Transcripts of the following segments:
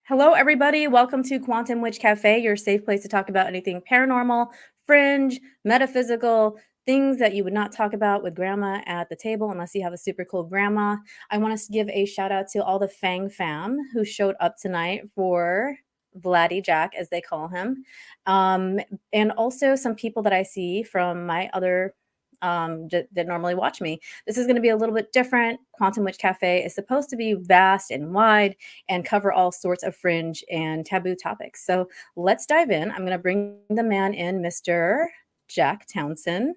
Hello, everybody. Welcome to Quantum Witch Cafe, your safe place to talk about anything paranormal, fringe, metaphysical, things that you would not talk about with grandma at the table unless you have a super cool grandma. I want us to give a shout out to all the Fang fam who showed up tonight for Vladdy Jack, as they call him. Um, and also some people that I see from my other that normally watch me. This is going to be a little bit different. Quantum Witch Cafe is supposed to be vast and wide and cover all sorts of fringe and taboo topics. So let's dive in. I'm going to bring the man in, Mr. Jack Townson.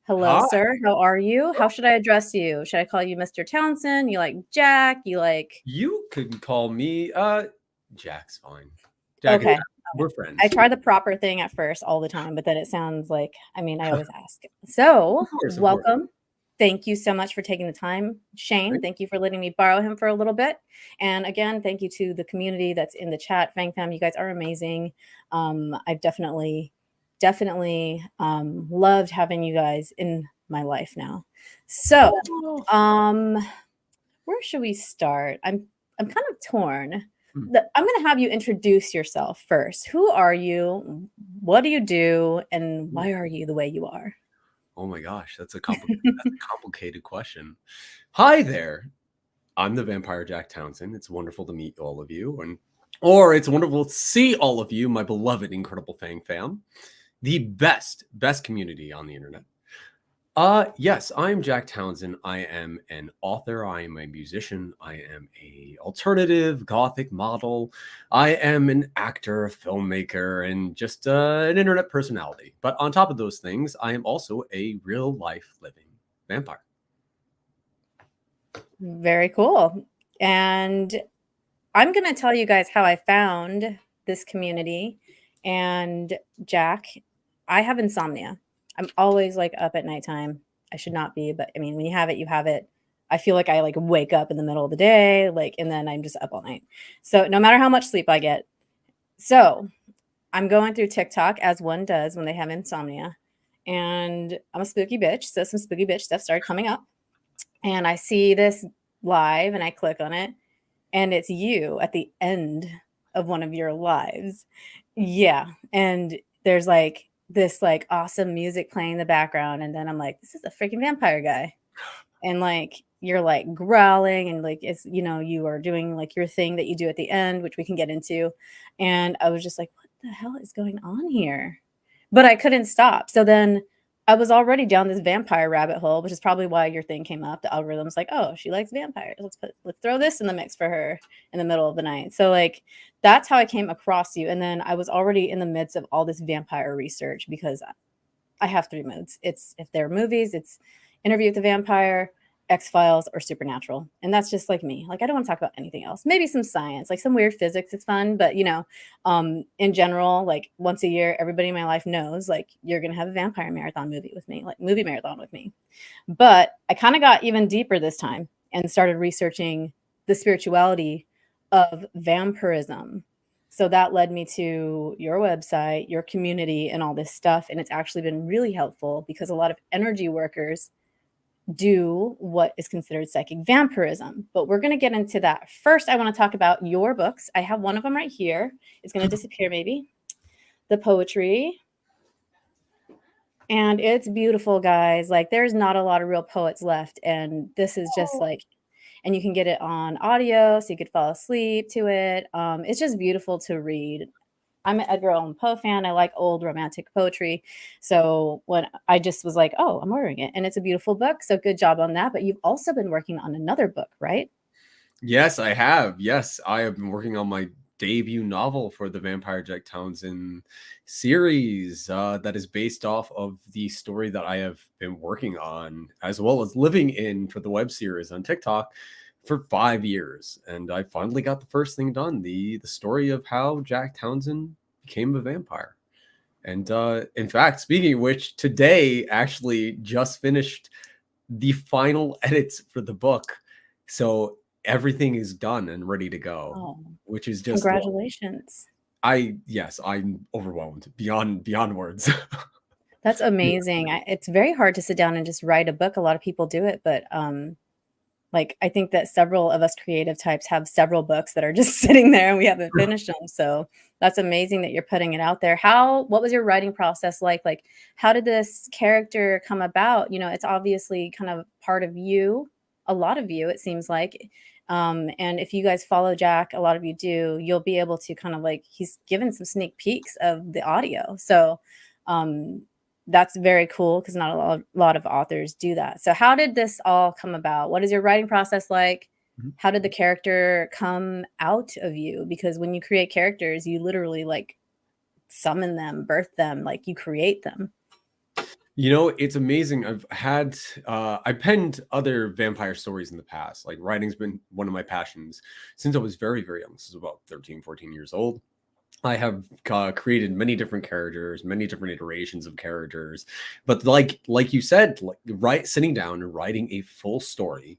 Hello, Hi. sir. How are you? How should I address you? Should I call you Mr. Townsend? You like Jack? You like. You can call me Jack's fine. Jack and Okay. Jack. We're I friends. try the proper thing at first all the time, but then it sounds like, I always ask. So, Of course, of course. welcome. Thank you so much for taking the time. Shane, Right? thank you for letting me borrow him for a little bit. And again, thank you to the community that's in the chat. Fang Fam, you guys are amazing. I've definitely loved having you guys in my life now. So, Oh. um, where should we start? I'm kind of torn. Hmm. I'm going to have you introduce yourself first. Who are you? What do you do? And why are you the way you are? Oh my gosh, that's a complicated question. Hi there. I'm the vampire Jack Townson. It's wonderful to meet all of you, or it's wonderful to see all of you, my beloved, incredible Fang fam, the best community on the internet. Yes, I'm Jack Townsend. I am an author. I am a musician. I am a alternative gothic model. I am an actor, filmmaker, and just an internet personality. But on top of those things, I am also a real life living vampire. Very cool. And I'm going to tell you guys how I found this community. And Jack, I have insomnia. I'm always like up at nighttime. I should not be, but I mean, when you have it, you have it. I feel like I like wake up in the middle of the day, like, and then I'm just up all night. So no matter how much sleep I get. So I'm going through TikTok as one does when they have insomnia. And I'm a spooky bitch. So some spooky bitch stuff started coming up. And I see this live and I click on it. And it's you at the end of one of your lives. Yeah. And there's like this like awesome music playing in the background. And then I'm like, this is a freaking vampire guy. And like you're like growling and like it's you are doing like your thing that you do at the end, which we can get into. And I was just like, what the hell is going on here? But I couldn't stop. So then I was already down this vampire rabbit hole, which is probably why your thing came up. The algorithm's like, oh, she likes vampires. Let's throw this in the mix for her in the middle of the night. So like that's how I came across you. And then I was already in the midst of all this vampire research because I have three modes. It's if they're movies, it's Interview with the Vampire, X-Files, or Supernatural. And that's just like me. Like I don't want to talk about anything else. Maybe some science, like some weird physics is fun, but in general, like once a year, everybody in my life knows like you're gonna have a vampire marathon movie with me, like movie marathon with me. But I kind of got even deeper this time and started researching the spirituality of vampirism. So that led me to your website, your community, and all this stuff. And it's actually been really helpful because a lot of energy workers do what is considered psychic vampirism. But we're going to get into that. First, I want to talk about your books. I have one of them right here. It's going to disappear maybe. The poetry. And it's beautiful, guys. Like there's not a lot of real poets left. And this is just like, and you can get it on audio so you could fall asleep to it. It's just beautiful to read. I'm an Edgar Allan Poe fan. I like old romantic poetry. So when I just was like, oh, I'm ordering it. And it's a beautiful book. So good job on that. But you've also been working on another book, right? Yes, I have. Yes, I have been working on my debut novel for the Vampire Jack Townsend series that is based off of the story that I have been working on, as well as living in for the web series on TikTok for 5 years. And I finally got the first thing done, the story of how Jack Townsend became a vampire. And in fact, speaking of which, today actually just finished the final edits for the book. So everything is done and ready to go, Oh, which is just congratulations. I'm overwhelmed beyond words. That's Yeah. amazing. It's very hard to sit down and just write a book. A lot of people do it, but Like, I think that several of us creative types have several books that are just sitting there and we haven't finished them. So that's amazing that you're putting it out there. What was your writing process like? Like, how did this character come about? You know, it's obviously kind of part of you, a lot of you, it seems like. And if you guys follow Jack, a lot of you do, you'll be able to kind of like, he's given some sneak peeks of the audio. So, um, that's very cool because not a lot of authors do that. So how did this all come about? What is your writing process like? Mhm. How did the character come out of you? Because when you create characters, you literally like summon them, birth them, like you create them. You know, it's amazing. I penned other vampire stories in the past. Like writing's been one of my passions since I was very, very young. This is about 13, 14 years old. I have created many different characters, many different iterations of characters. But like you said, sitting down and writing a full story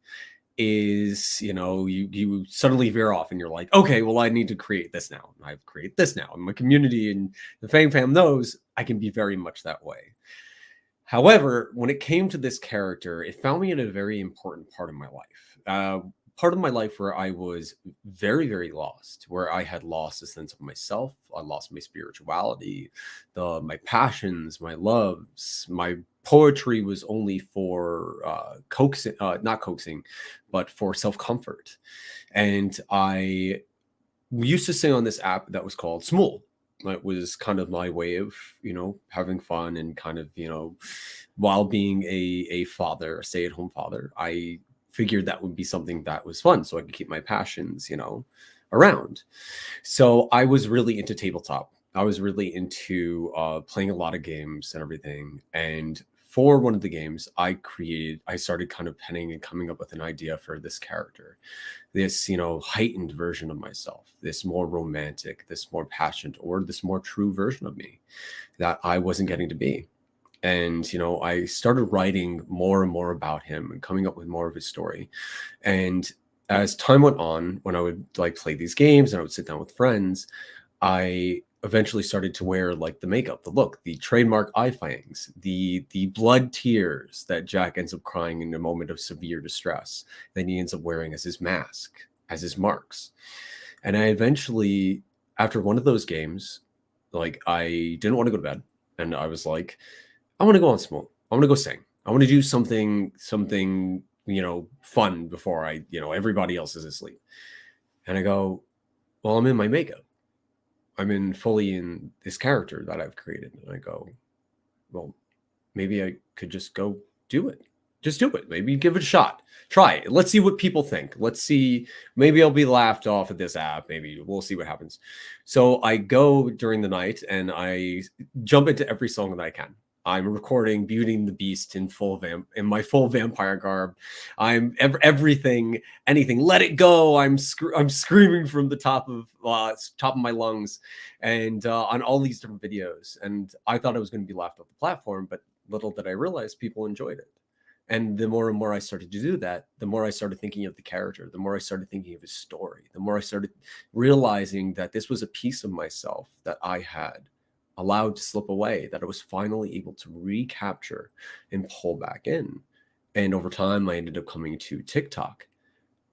is, you suddenly veer off and you're like, okay, well, I need to create this now. I create this now. And my community and the Fang fam knows I can be very much that way. However, when it came to this character, it found me in a very important part of my life. Part of my life where I was very, very lost, where I had lost a sense of myself. I lost my spirituality, my passions, my loves. My poetry was only for coaxing, not coaxing, but for self-comfort. And I used to sing on this app that was called Smule. That was kind of my way of, having fun and kind of, while being a father, a stay-at-home father, I figured that would be something that was fun so I could keep my passions, around. So I was really into tabletop. I was really into playing a lot of games and everything. And for one of the games I started kind of penning and coming up with an idea for this character, this, heightened version of myself, this more romantic, this more passionate, or this more true version of me that I wasn't getting to be. And, I started writing more and more about him and coming up with more of his story. And as time went on, when I would like play these games and I would sit down with friends, I eventually started to wear like the makeup, the look, the trademark eye fangs, the blood tears that Jack ends up crying in a moment of severe distress. Then he ends up wearing as his mask, as his marks. And I eventually, after one of those games, like I didn't want to go to bed, and I was like, I want to go on smoke. I want to go sing. I want to do something, fun before everybody else is asleep. And I go, well, I'm in my makeup. I'm fully in this character that I've created. And I go, well, maybe I could just go do it. Just do it. Maybe give it a shot. Try it. Let's see what people think. Let's see. Maybe I'll be laughed off at this app. Maybe we'll see what happens. So I go during the night and I jump into every song that I can. I'm recording Beauty and the Beast in my full vampire garb. I'm everything, anything. Let it go. I'm screaming from the top of my lungs, and on all these different videos. And I thought I was going to be laughed off the platform, but little did I realize people enjoyed it. And the more and more I started to do that, the more I started thinking of the character, the more I started thinking of his story, the more I started realizing that this was a piece of myself that I had allowed to slip away, that I was finally able to recapture and pull back in. And over time, I ended up coming to TikTok.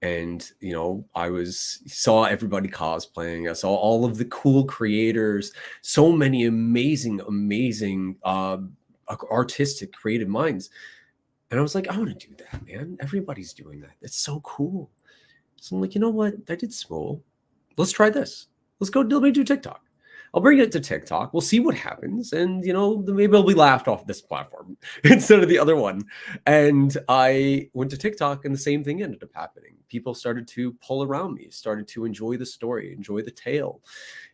And saw everybody cosplaying. I saw all of the cool creators, so many amazing artistic creative minds. And I was like, I want to do that, man. Everybody's doing that. It's so cool. So I'm like, you know what? I did small. Let's try this. Let me do TikTok. I'll bring it to TikTok. We'll see what happens. And, maybe I'll be laughed off this platform instead of the other one. And I went to TikTok and the same thing ended up happening. People started to pull around me, started to enjoy the story, enjoy the tale,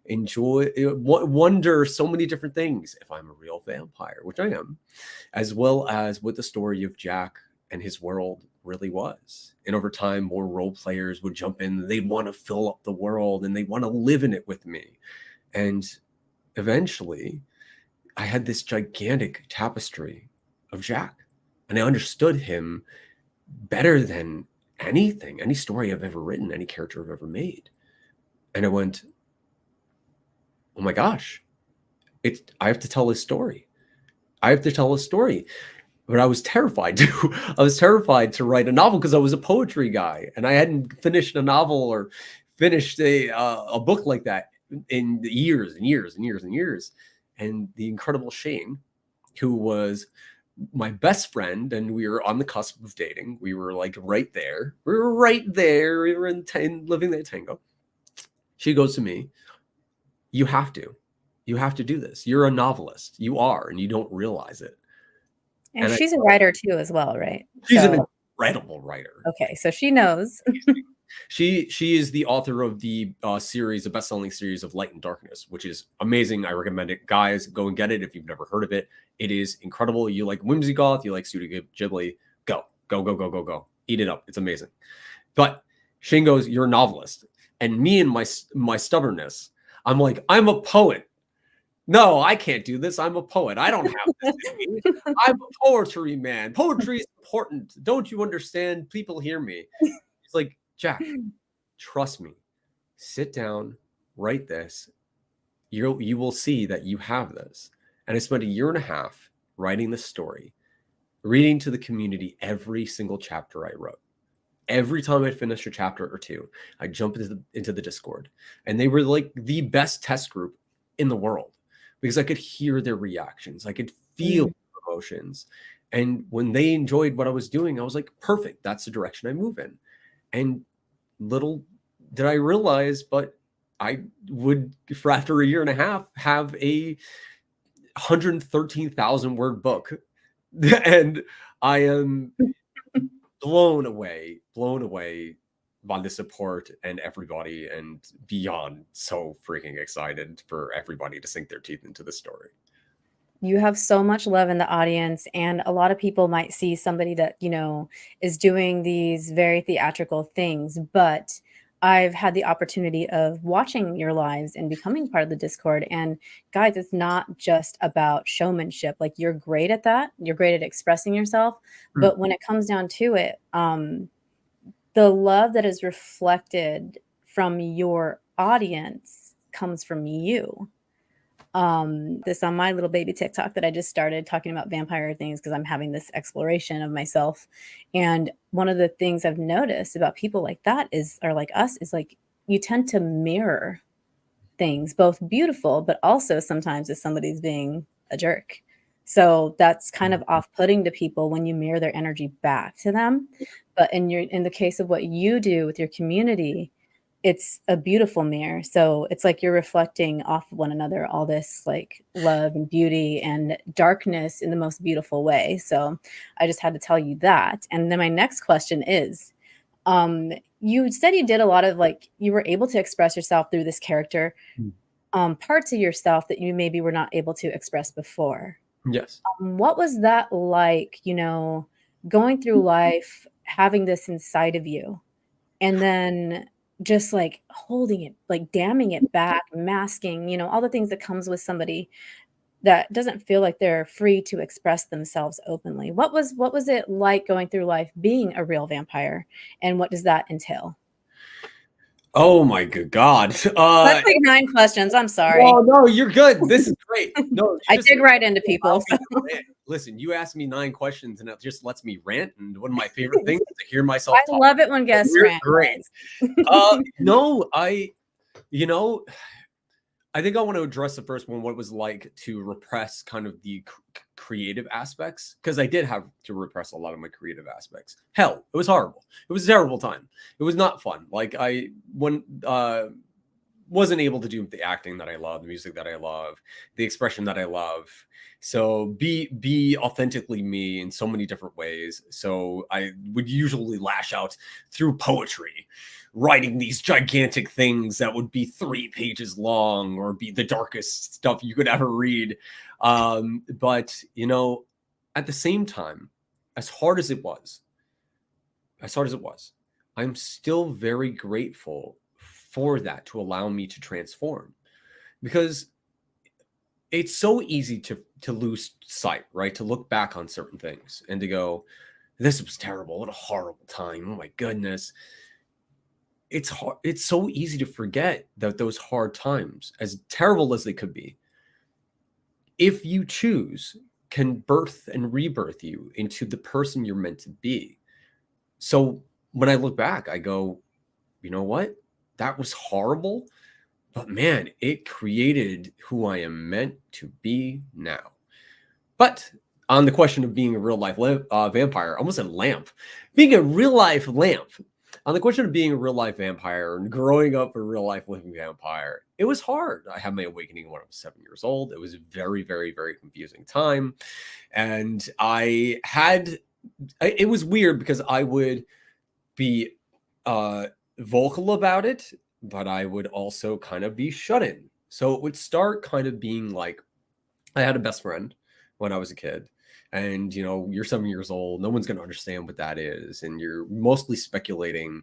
wonder so many different things. If I'm a real vampire, which I am, as well as what the story of Jack and his world really was. And over time, more role players would jump in. They'd want to fill up the world and they want to live in it with me. And eventually, I had this gigantic tapestry of Jack, and I understood him better than anything, any story I've ever written, any character I've ever made. And I went, oh my gosh, I have to tell his story. I have to tell his story. but I was terrified to. I was terrified to write a novel because I was a poetry guy, and I hadn't finished a novel or finished a book like that in years and years and years and years. And the incredible Shane, who was my best friend, and we were on the cusp of dating. We were like right there. We were right there. We were living there tango. She goes to me, you have to do this. You're a novelist. You are, and you don't realize it. And she's a writer too as well, right? She's an incredible writer. Okay, so she knows. She is the author of the series, the best-selling series of Light and Darkness, which is amazing. I recommend it. Guys, go and get it if you've never heard of it. It is incredible. You like whimsy goth, you like Studio Ghibli, go. Eat it up. It's amazing. But Shane goes, you're a novelist. And me and my stubbornness, I'm like, I'm a poet. No, I can't do this. I'm a poet. I don't have this in me. I'm a poetry man. Poetry is important. Don't you understand? People hear me. It's like, Jack, trust me. Sit down, write this. You will see that you have this. And I spent 1.5 years writing this story, reading to the community every single chapter I wrote. Every time I'd finish a chapter or two, I'd jump into the Discord. And they were like the best test group in the world because I could hear their reactions. I could feel their emotions. And when they enjoyed what I was doing, I was like, perfect. That's the direction I move in. And little did I realize, but I would, for after 1.5 years, have a 113,000 word book. And I am blown away by the support and everybody, and beyond so freaking excited for everybody to sink their teeth into the story. You have so much love in the audience, and a lot of people might see somebody that, is doing these very theatrical things, but I've had the opportunity of watching your lives and becoming part of the Discord. And guys, it's not just about showmanship. Like, you're great at that. You're great at expressing yourself. But when it comes down to it, the love that is reflected from your audience comes from you. This on my little baby TikTok that I just started talking about vampire things because I'm having this exploration of myself. And one of the things I've noticed about people like that or like us is like, you tend to mirror things, both beautiful, but also sometimes if somebody's being a jerk. So that's kind of off-putting to people when you mirror their energy back to them. But in the case of what you do with your community, it's a beautiful mirror. So it's like you're reflecting off of one another, all this like love and beauty and darkness in the most beautiful way. So I just had to tell you that. And then my next question is, you said you did a lot of you were able to express yourself through this character, parts of yourself that you maybe were not able to express before. Yes. What was that like, going through life, having this inside of you, and then just like holding it, like damming it back, masking, all the things that comes with somebody that doesn't feel like they're free to express themselves openly. What was it like going through life being a real vampire, and what does that entail? Oh my good God. That's like 9 questions. I'm sorry. Oh no, you're good. This is great. No, I dig right into people. So. Listen, you asked me 9 questions and it just lets me rant. And one of my favorite things is to hear myself I love it when guests rant. Great. No, I think I want to address the first one, what it was like to repress kind of the creative aspects, because I did have to repress a lot of my creative aspects. Hell, it was horrible. It was a terrible time. It was not fun. Like wasn't able to do the acting that I love, the music that I love, the expression that I love. So be authentically me in so many different ways. So I would usually lash out through poetry, writing these gigantic things that would be 3 pages long or be the darkest stuff you could ever read. But at the same time, as hard as it was, I'm still very grateful for that to allow me to transform, because it's so easy to lose sight, right? To look back on certain things and to go, this was terrible. What a horrible time. Oh my goodness. It's hard. It's so easy to forget that those hard times, as terrible as they could be, if you choose can birth and rebirth you into the person you're meant to be. So when I look back, I go, you know what? That was horrible, but man, it created who I am meant to be now. But on the question of being a real life vampire, I almost said lamp, being a real life lamp. On the question of being a real life vampire and growing up a real life living vampire, it was hard. I had my awakening when I was 7 years old. It was a very, very, very confusing time. And it was weird because I would be vocal about it, but I would also kind of be shut in. So it would start kind of being like, I had a best friend when I was a kid, and you're 7 years old, no one's going to understand what that is, and you're mostly speculating,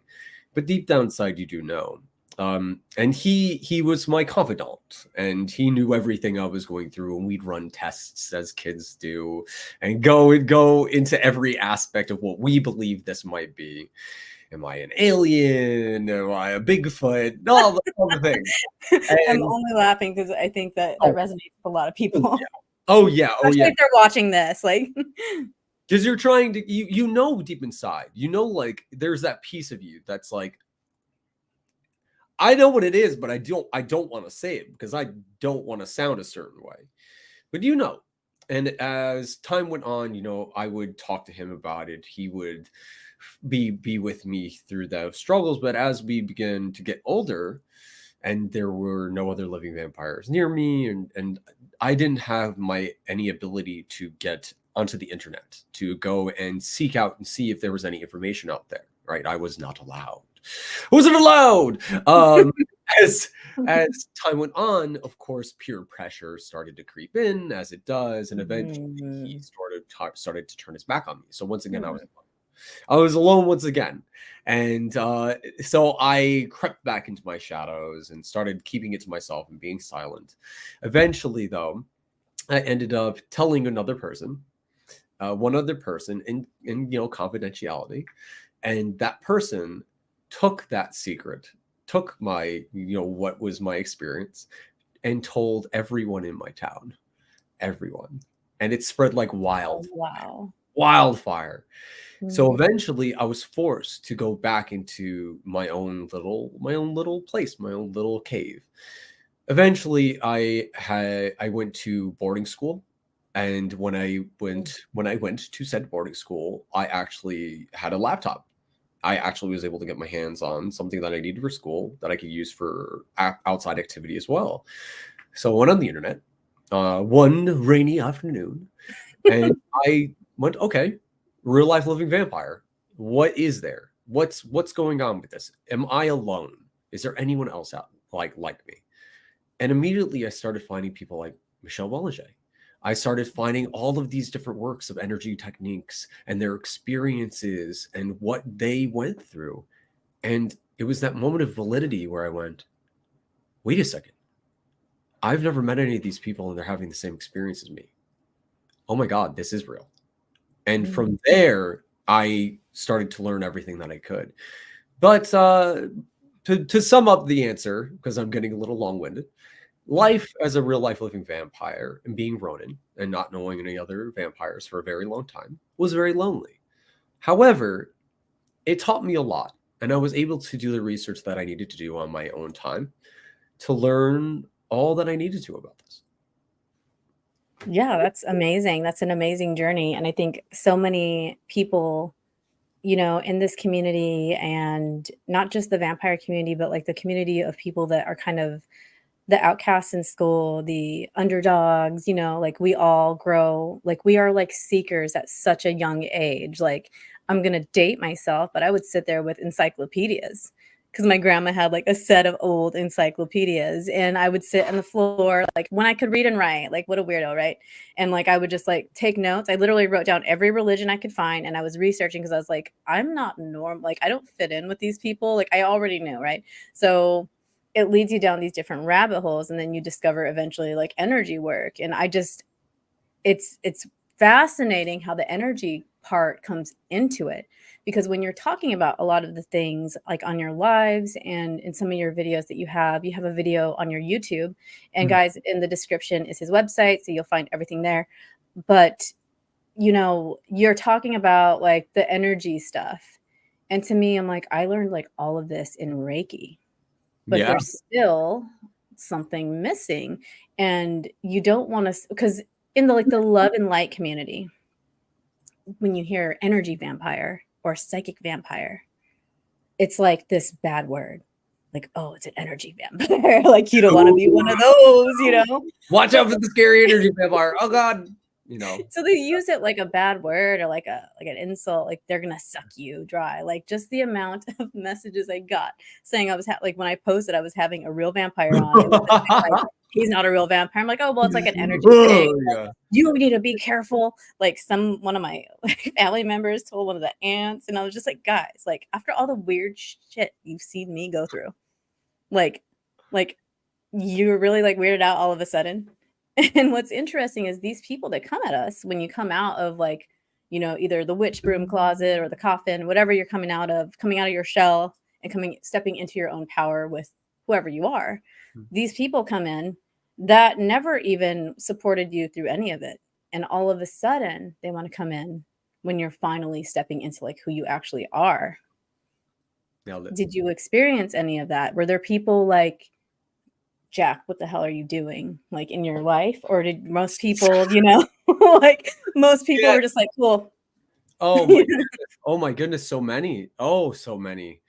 but deep down inside you do know. And he was my confidant, and he knew everything I was going through, and we'd run tests as kids do and go into every aspect of what we believe this might be. Am I an alien? Am I a Bigfoot? All the things. I'm only laughing because I think that resonates with a lot of people. Oh yeah. Especially if they're watching this, like, because you're trying to, deep inside, like there's that piece of you that's like, I know what it is, but I don't want to say it because I don't want to sound a certain way. But and as time went on, I would talk to him about it. He would be with me through those struggles. But as we began to get older, and there were no other living vampires near me, and I didn't have any ability to get onto the internet to go and seek out and see if there was any information out there. Right? I was not allowed. Wasn't allowed. As time went on, of course, peer pressure started to creep in, as it does, and eventually he started to turn his back on me. So once again, I was alone once again. And so I crept back into my shadows and started keeping it to myself and being silent. Eventually, though, I ended up telling another person, one other person in confidentiality. And that person took that secret, took my, what was my experience, and told everyone in my town. Everyone. And it spread like wildfire. So eventually I was forced to go back into my own little place, my own little cave. Eventually I went to boarding school, and when I went to said boarding school, I actually had a laptop. I actually was able to get my hands on something that I needed for school that I could use for outside activity as well. So I went on the internet one rainy afternoon, and I went, okay, real life living vampire. What is there? What's going on with this? Am I alone? Is there anyone else out like me? And immediately I started finding people like Michelle Belanger. I started finding all of these different works of energy techniques and their experiences and what they went through. And it was that moment of validity where I went, wait a second. I've never met any of these people and they're having the same experience as me. Oh my God, this is real. And from there, I started to learn everything that I could. But to sum up the answer, because I'm getting a little long-winded, life as a real life living vampire and being Ronin and not knowing any other vampires for a very long time was very lonely. However, it taught me a lot, and I was able to do the research that I needed to do on my own time to learn all that I needed to about this. Yeah, that's amazing. That's an amazing journey. And I think so many people, in this community, and not just the vampire community, but like the community of people that are kind of the outcasts in school, the underdogs, like we all grow, like we are like seekers at such a young age. Like, I'm going to date myself, but I would sit there with encyclopedias because my grandma had like a set of old encyclopedias, and I would sit on the floor, like when I could read and write, like what a weirdo, right? And like I would just like take notes. I literally wrote down every religion I could find, and I was researching because I was like, I'm not normal. Like I don't fit in with these people. Like I already knew, right? So it leads you down these different rabbit holes, and then you discover eventually like energy work. And it's fascinating how the energy part comes into it, because when you're talking about a lot of the things like on your lives and in some of your videos that you have a video on your YouTube, and guys, in the description is his website, so you'll find everything there. But you're talking about like the energy stuff. And to me, I'm like, I learned like all of this in Reiki, but Yeah. there's still something missing. And you don't want to, because in the love and light community, when you hear energy vampire or psychic vampire, it's like this bad word. Like, oh, it's an energy vampire. Like, you don't want to be one of those. Watch out for the scary energy vampire. Oh God. So they use it like a bad word or like an insult, like they're gonna suck you dry. Like just the amount of messages I got saying I was like when I posted I was having a real vampire on, it was like he's not a real vampire. I'm like, oh well, it's like an energy thing. Yeah. You need to be careful. Like one of my family members told one of the aunts, and I was just like, guys, like after all the weird shit you've seen me go through, like you're really like weirded out all of a sudden. And what's interesting is these people that come at us when you come out of like, either the witch broom closet or the coffin, whatever you're coming out of your shell and stepping into your own power with whoever you are. These people come in that never even supported you through any of it. And all of a sudden they want to come in when you're finally stepping into like who you actually are. Nailed it. Did you experience any of that? Were there people like, Jack, what the hell are you doing like in your life? Or did most people, like most people were just like, cool. Oh my goodness. Oh my goodness. So many. Oh, so many.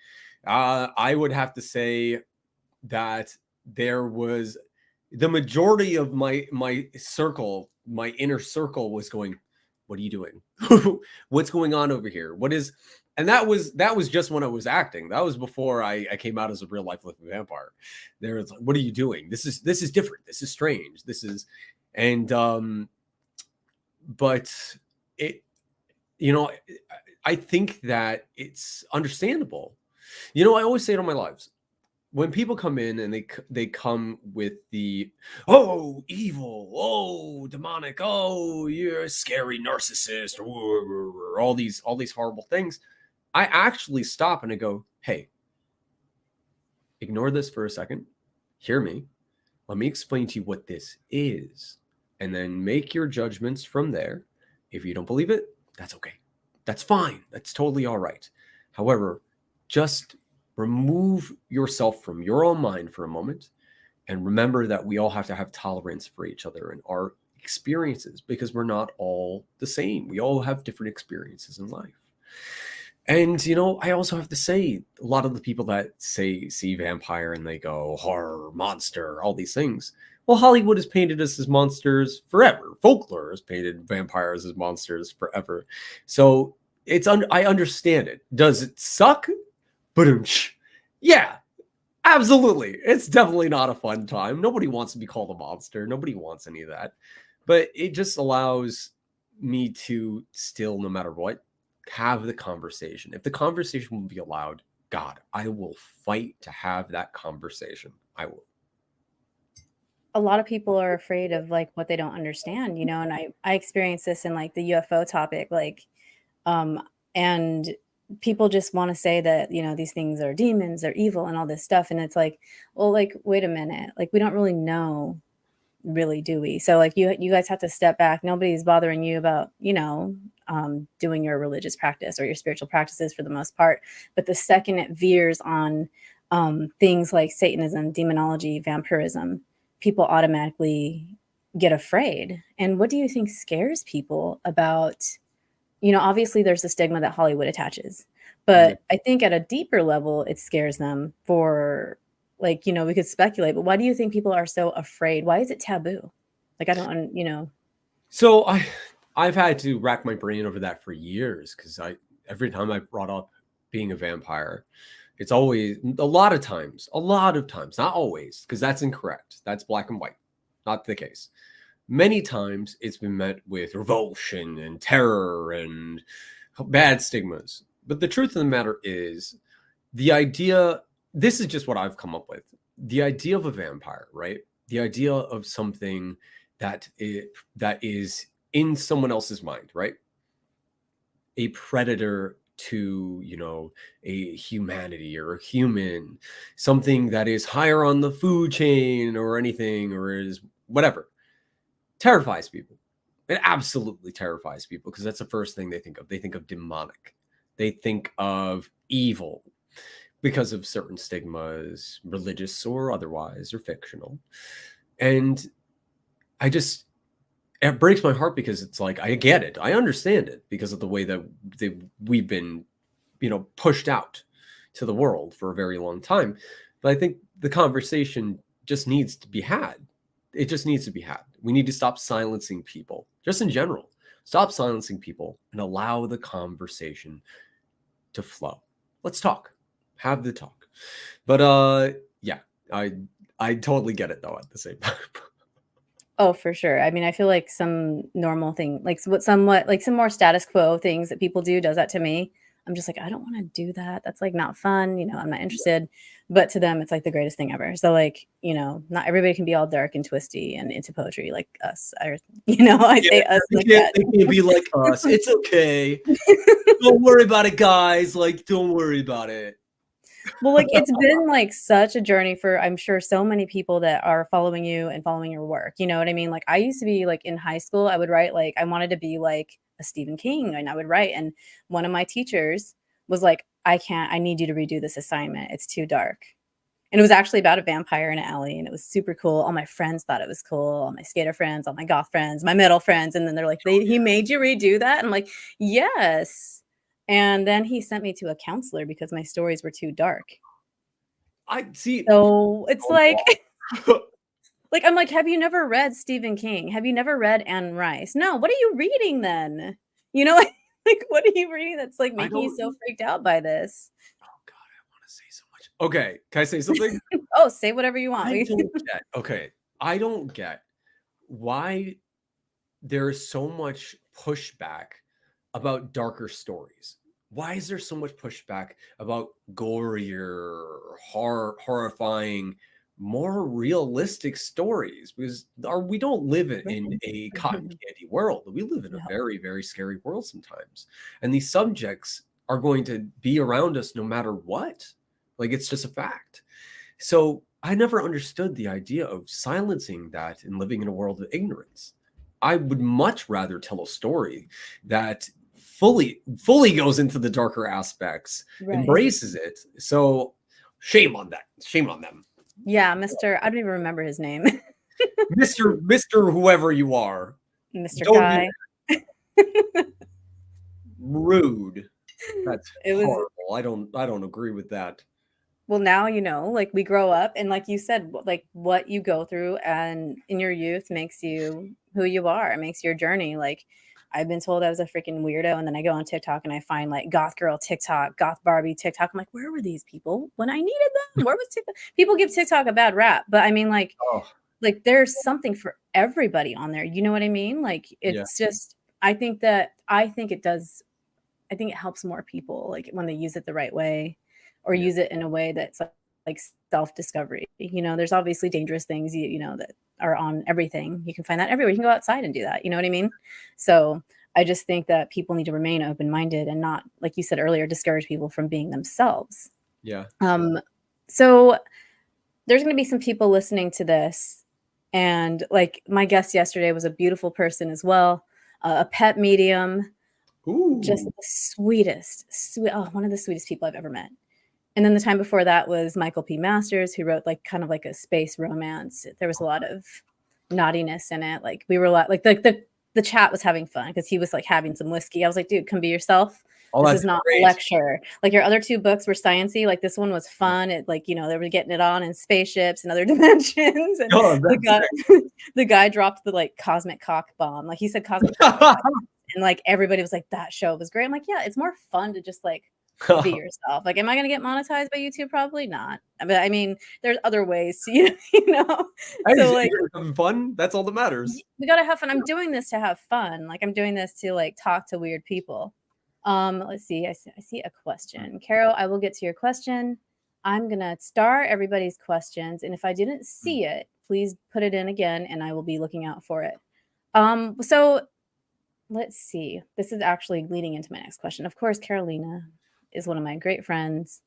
I would have to say that there was the majority of my circle, my inner circle was going, what are you doing? What's going on over here? And that was just when I was acting. That was before I came out as a real life living vampire. There was like, what are you doing? This is different. This is strange. But it, I think that it's understandable. I always say it on my lives. When people come in and they come with the, oh, evil, oh, demonic, oh, you're a scary narcissist, or all these horrible things, I actually stop and I go, hey, ignore this for a second. Hear me. Let me explain to you what this is. And then make your judgments from there. If you don't believe it, that's okay. That's fine. That's totally all right. However, just remove yourself from your own mind for a moment and remember that we all have to have tolerance for each other and our experiences because we're not all the same. We all have different experiences in life. And, I also have to say, a lot of the people that see vampire and they go horror, monster, all these things. Well, Hollywood has painted us as monsters forever. Folklore has painted vampires as monsters forever. So I understand it. Does it suck? Yeah, absolutely. It's definitely not a fun time. Nobody wants to be called a monster. Nobody wants any of that. But it just allows me to still, no matter what, have the conversation. If the conversation will be allowed, God, I will fight to have that conversation. I will. A lot of people are afraid of like what they don't understand, and I experienced this in like the UFO topic, like, and people just want to say that, these things are demons, they're evil and all this stuff. And it's like, well, like, wait a minute, like we don't really know, really, do we? So like you guys have to step back. Nobody's bothering you about, doing your religious practice or your spiritual practices for the most part. But the second it veers on things like Satanism, demonology, vampirism, people automatically get afraid. And what do you think scares people about, obviously there's the stigma that Hollywood attaches, but I think at a deeper level, it scares them for like, we could speculate, but why do you think people are so afraid? Why is it taboo? Like, I don't. So I've had to rack my brain over that for years because every time I brought up being a vampire, it's always a lot of times, not always, because that's incorrect. That's black and white, not the case. Many times it's been met with revulsion and terror and bad stigmas. But the truth of the matter is the idea, this is just what I've come up with. The idea of a vampire, right? The idea of something that is in someone else's mind, right? A predator to, a humanity or a human, something that is higher on the food chain or anything, or is whatever, terrifies people. It absolutely terrifies people because that's the first thing they think of. They think of demonic. They think of evil because of certain stigmas, religious or otherwise, or fictional. And it breaks my heart because it's like, I get it. I understand it because of the way that we've been, pushed out to the world for a very long time. But I think the conversation just needs to be had. It just needs to be had. We need to stop silencing people, just in general. Stop silencing people and allow the conversation to flow. Let's talk. Have the talk. But yeah, I totally get it though at the same time. Oh, for sure. I mean, I feel like some normal thing, like somewhat like some more status quo things that people do does that to me. I'm just like, I don't want to do that. That's like not fun. I'm not interested. But to them, it's like the greatest thing ever. So like, not everybody can be all dark and twisty and into poetry like us. I say us like that. They can't be like us. It's okay. Don't worry about it, guys. Like, don't worry about it. Well, like it's been like such a journey for, I'm sure, so many people that are following you and following your work. You know what I mean? Like I used to be like in high school, I would write like I wanted to be like a Stephen King, and I would write. And one of my teachers was like, I need you to redo this assignment. It's too dark. And it was actually about a vampire in an alley, and it was super cool. All my friends thought it was cool. All my skater friends, all my goth friends, my metal friends. And then they're like, he made you redo that? And I'm like, yes. And then he sent me to a counselor because my stories were too dark. I see. So it's like, like, I'm like, have you never read Stephen King? Have you never read Anne Rice? No. What are you reading then? Like what are you reading that's like making you so freaked out by this? Oh God, I want to say so much. Okay, can I say something? Oh, say whatever you want. I don't get why there is so much pushback about darker stories. Why is there so much pushback about gorier, horrifying, more realistic stories? Because we don't live in a cotton candy world. We live in a very, very scary world sometimes. And these subjects are going to be around us no matter what. Like, it's just a fact. So I never understood the idea of silencing that and living in a world of ignorance. I would much rather tell a story that fully goes into the darker aspects, embraces it. So shame on that. Shame on them. Yeah, Mr. I don't even remember his name. Mr. Whoever you are. Mr. Guy. Rude. That's horrible. I don't agree with that. Well, now, like we grow up, and like you said, like what you go through and in your youth makes you who you are. It makes your journey. Like I've been told I was a freaking weirdo, and then I go on TikTok and I find like goth girl TikTok, goth Barbie TikTok. I'm like, where were these people when I needed them? Where was TikTok? People give TikTok a bad rap, but I mean, like there's something for everybody on there. You know what I mean? Like it's just, I think it does. I think it helps more people like when they use it the right way, or use it in a way that's like self-discovery. There's obviously dangerous things, that are on everything. You can find that everywhere. You can go outside and do that. You know what I mean? So I just think that people need to remain open-minded and not, like you said earlier, discourage people from being themselves. Yeah. So there's going to be some people listening to this, and like my guest yesterday was a beautiful person as well, a pet medium. Ooh. Just the sweetest, one of the sweetest people I've ever met. And then the time before that was Michael P. Masters, who wrote like kind of like a space romance. There was a lot of naughtiness in it. Like we were a lot like the chat was having fun because he was like having some whiskey. I was like, dude, come be yourself. This is not a lecture. Like your other two books were sciencey. Like this one was fun. It like, they were getting it on in spaceships and other dimensions. And the guy dropped the like cosmic cock bomb. Like he said cosmic cock bomb. And like everybody was like, that show was great. I'm like, yeah, it's more fun to just like be yourself. Like, am I going to get monetized by YouTube? Probably not. But I mean, there's other ways to, So like, you're having fun. That's all that matters. We got to have fun. I'm doing this to have fun. Like I'm doing this to like talk to weird people. Let's see. I see a question. Carol, I will get to your question. I'm going to star everybody's questions. And if I didn't see it, please put it in again and I will be looking out for it. So let's see. This is actually leading into my next question. Of course, Carolina is one of my great friends.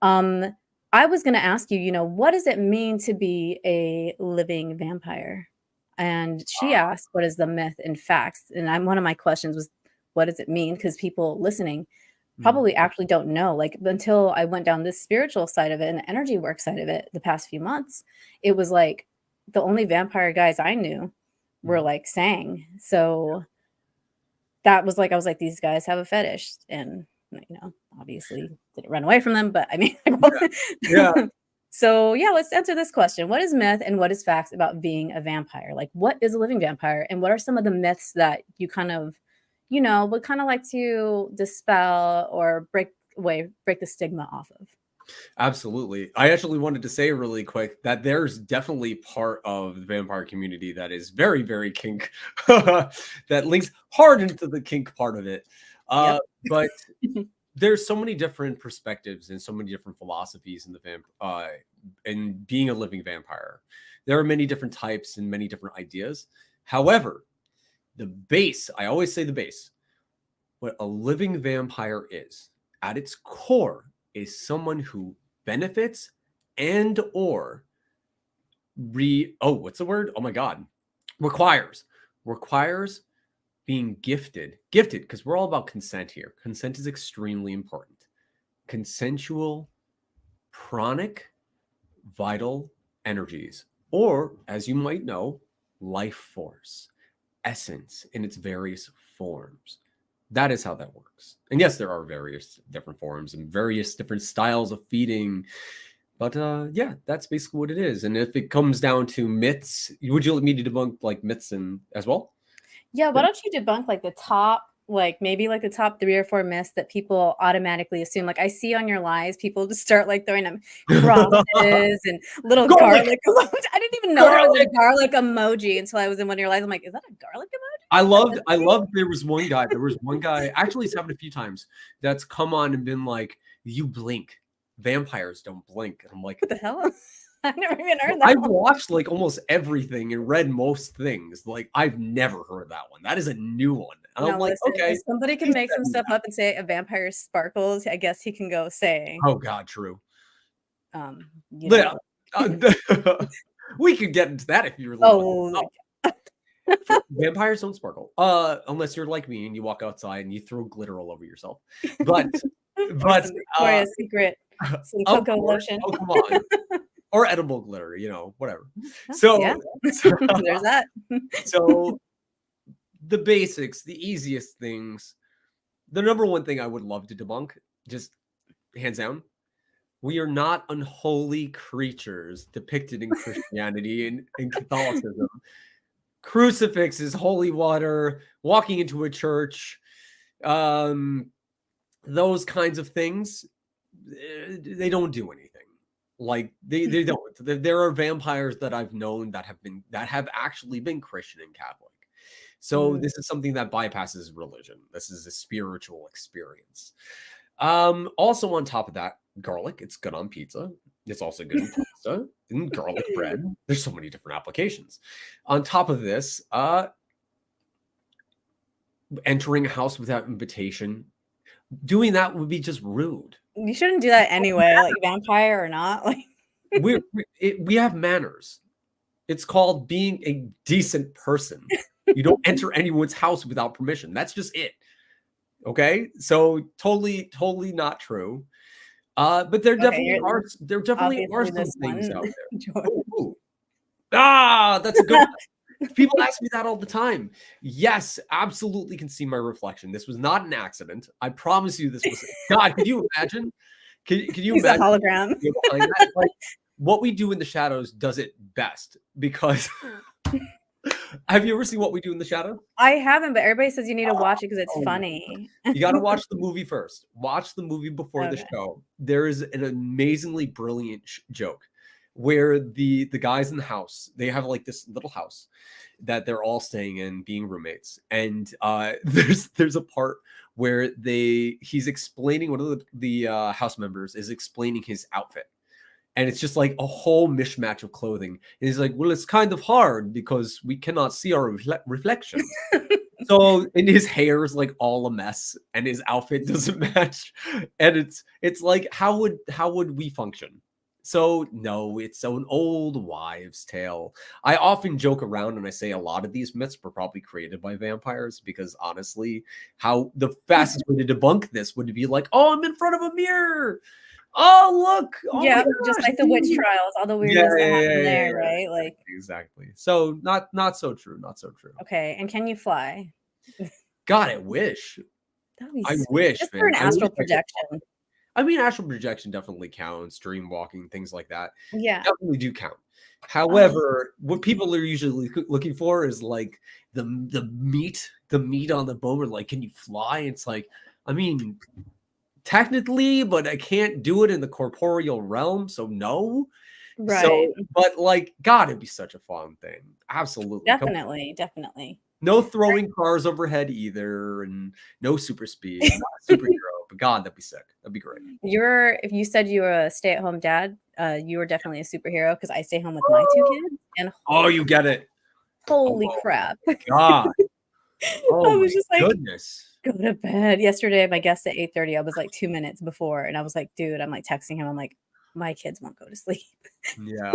I was going to ask you, what does it mean to be a living vampire? And she asked, what is the myth and facts? And one of my questions was, what does it mean? Because people listening probably actually don't know. Like, until I went down this spiritual side of it and the energy work side of it the past few months, it was like the only vampire guys I knew were like sang. So that was like, I was like, these guys have a fetish. And, obviously didn't run away from them, but I mean, Yeah. So yeah, let's answer this question. What is myth and what is facts about being a vampire? Like, what is a living vampire? And what are some of the myths that you kind of, would kind of like to dispel or break the stigma off of? Absolutely. I actually wanted to say really quick that there's definitely part of the vampire community that is very, very kink, that links hard into the kink part of it. Yep. But there's so many different perspectives and so many different philosophies in the in being a living vampire. There are many different types and many different ideas. However, the base, I always say the base, what a living vampire is at its core is someone who benefits and or what's the word? Oh my God. Requires being gifted because we're all about consent here. Consent is extremely important. Consensual, pranic, vital energies, or as you might know, life force, essence in its various forms. That is how that works. And yes, there are various different forms and various different styles of feeding. But yeah, that's basically what it is. And if it comes down to myths, would you like me to debunk like myths and as well? Yeah, why don't you debunk like the top, like maybe like the top 3 or 4 myths that people automatically assume? Like, I see on your lives, people just start like throwing them crosses and little garlic. I didn't even know there was a garlic emoji until I was in one of your lives. I'm like, is that a garlic emoji? I loved there was one guy, actually it's happened a few times, that's come on and been like, you blink. Vampires don't blink. And I'm like, what the hell? I've never even heard that. I've watched like almost everything and read most things. Like, I've never heard that one. That is a new one. And I'm like, okay. If somebody can make some stuff up and say a vampire sparkles, I guess he can go say. Oh God, true. Yeah. We could get into that if you really want. Vampires don't sparkle. Unless you're like me and you walk outside and you throw glitter all over yourself. But Victoria's Secret, some cocoa lotion. Oh, come on. Or edible glitter, whatever. So, yeah. There's that. So the basics, the easiest things, the number one thing I would love to debunk, just hands down, we are not unholy creatures depicted in Christianity and Catholicism. Crucifixes, holy water, walking into a church, those kinds of things, they don't do anything. Like they don't. There are vampires that I've known that have actually been Christian and Catholic. So this is something that bypasses religion. This is a spiritual experience. Also on top of that, garlic, it's good on pizza. It's also good in pasta and garlic bread. There's so many different applications. On top of this, entering a house without invitation, doing that would be just rude. You shouldn't do that anyway, like vampire or not. Like we have manners. It's called being a decent person. You don't enter anyone's house without permission. That's just it. Okay, so totally not true. But there definitely are some things out there. Ooh. That's a good one. People ask me that all the time. Yes, absolutely can see my reflection. This was not an accident. I promise you this was. God, could you imagine? Can you imagine? A hologram. Like, what we do in the shadows does it best because. Have you ever seen What We Do in the Shadow? I haven't, but everybody says you need to watch it because it's funny. You got to watch the movie first. Watch the movie before the show. There is an amazingly brilliant joke where the guys in the house, they have like this little house that they're all staying in, being roommates, and there's a part where he's explaining, one of the house members is explaining his outfit. And it's just like a whole mishmash of clothing. And he's like, well, it's kind of hard because we cannot see our reflection. So, and his hair is like all a mess and his outfit doesn't match. And it's like, how would we function? So no, it's an old wives' tale. I often joke around and I say a lot of these myths were probably created by vampires because honestly, how the fastest way to debunk this would be like, oh, I'm in front of a mirror. Oh, look. Oh my Yeah, just gosh. like the witch trials, all the Yeah, weirdness that yeah, yeah, happened yeah, there, yeah. right? Like, Exactly. So not so true. Not so true. okay, and can you fly? God, I wish. That'd be I sweet. wish, Just for man. an I wish astral I could. projection. I mean, astral projection definitely counts, dreamwalking, things like that Yeah. definitely do count. Oh, However, what people are usually looking for is like the meat on the bone, or like, can you fly? It's like, I mean, technically, but I can't do it in the corporeal realm, so no. right. So, but like, God, it'd be such a fun thing. Absolutely. Come on. Definitely, definitely. No throwing cars overhead either, and no super speed. I'm not a superhero, but God, that'd be sick. That'd be great. If you said you were a stay-at-home dad, you were definitely a superhero because I stay home with my 2 kids, and Oh, you get it. holy Oh crap. God. Oh I my was just like, goodness. "Go to bed." Yesterday, my guest at 8:30, I was like 2 minutes before, and I was like, "Dude," I'm like texting him, I'm like, "My kids won't go to sleep." Yeah,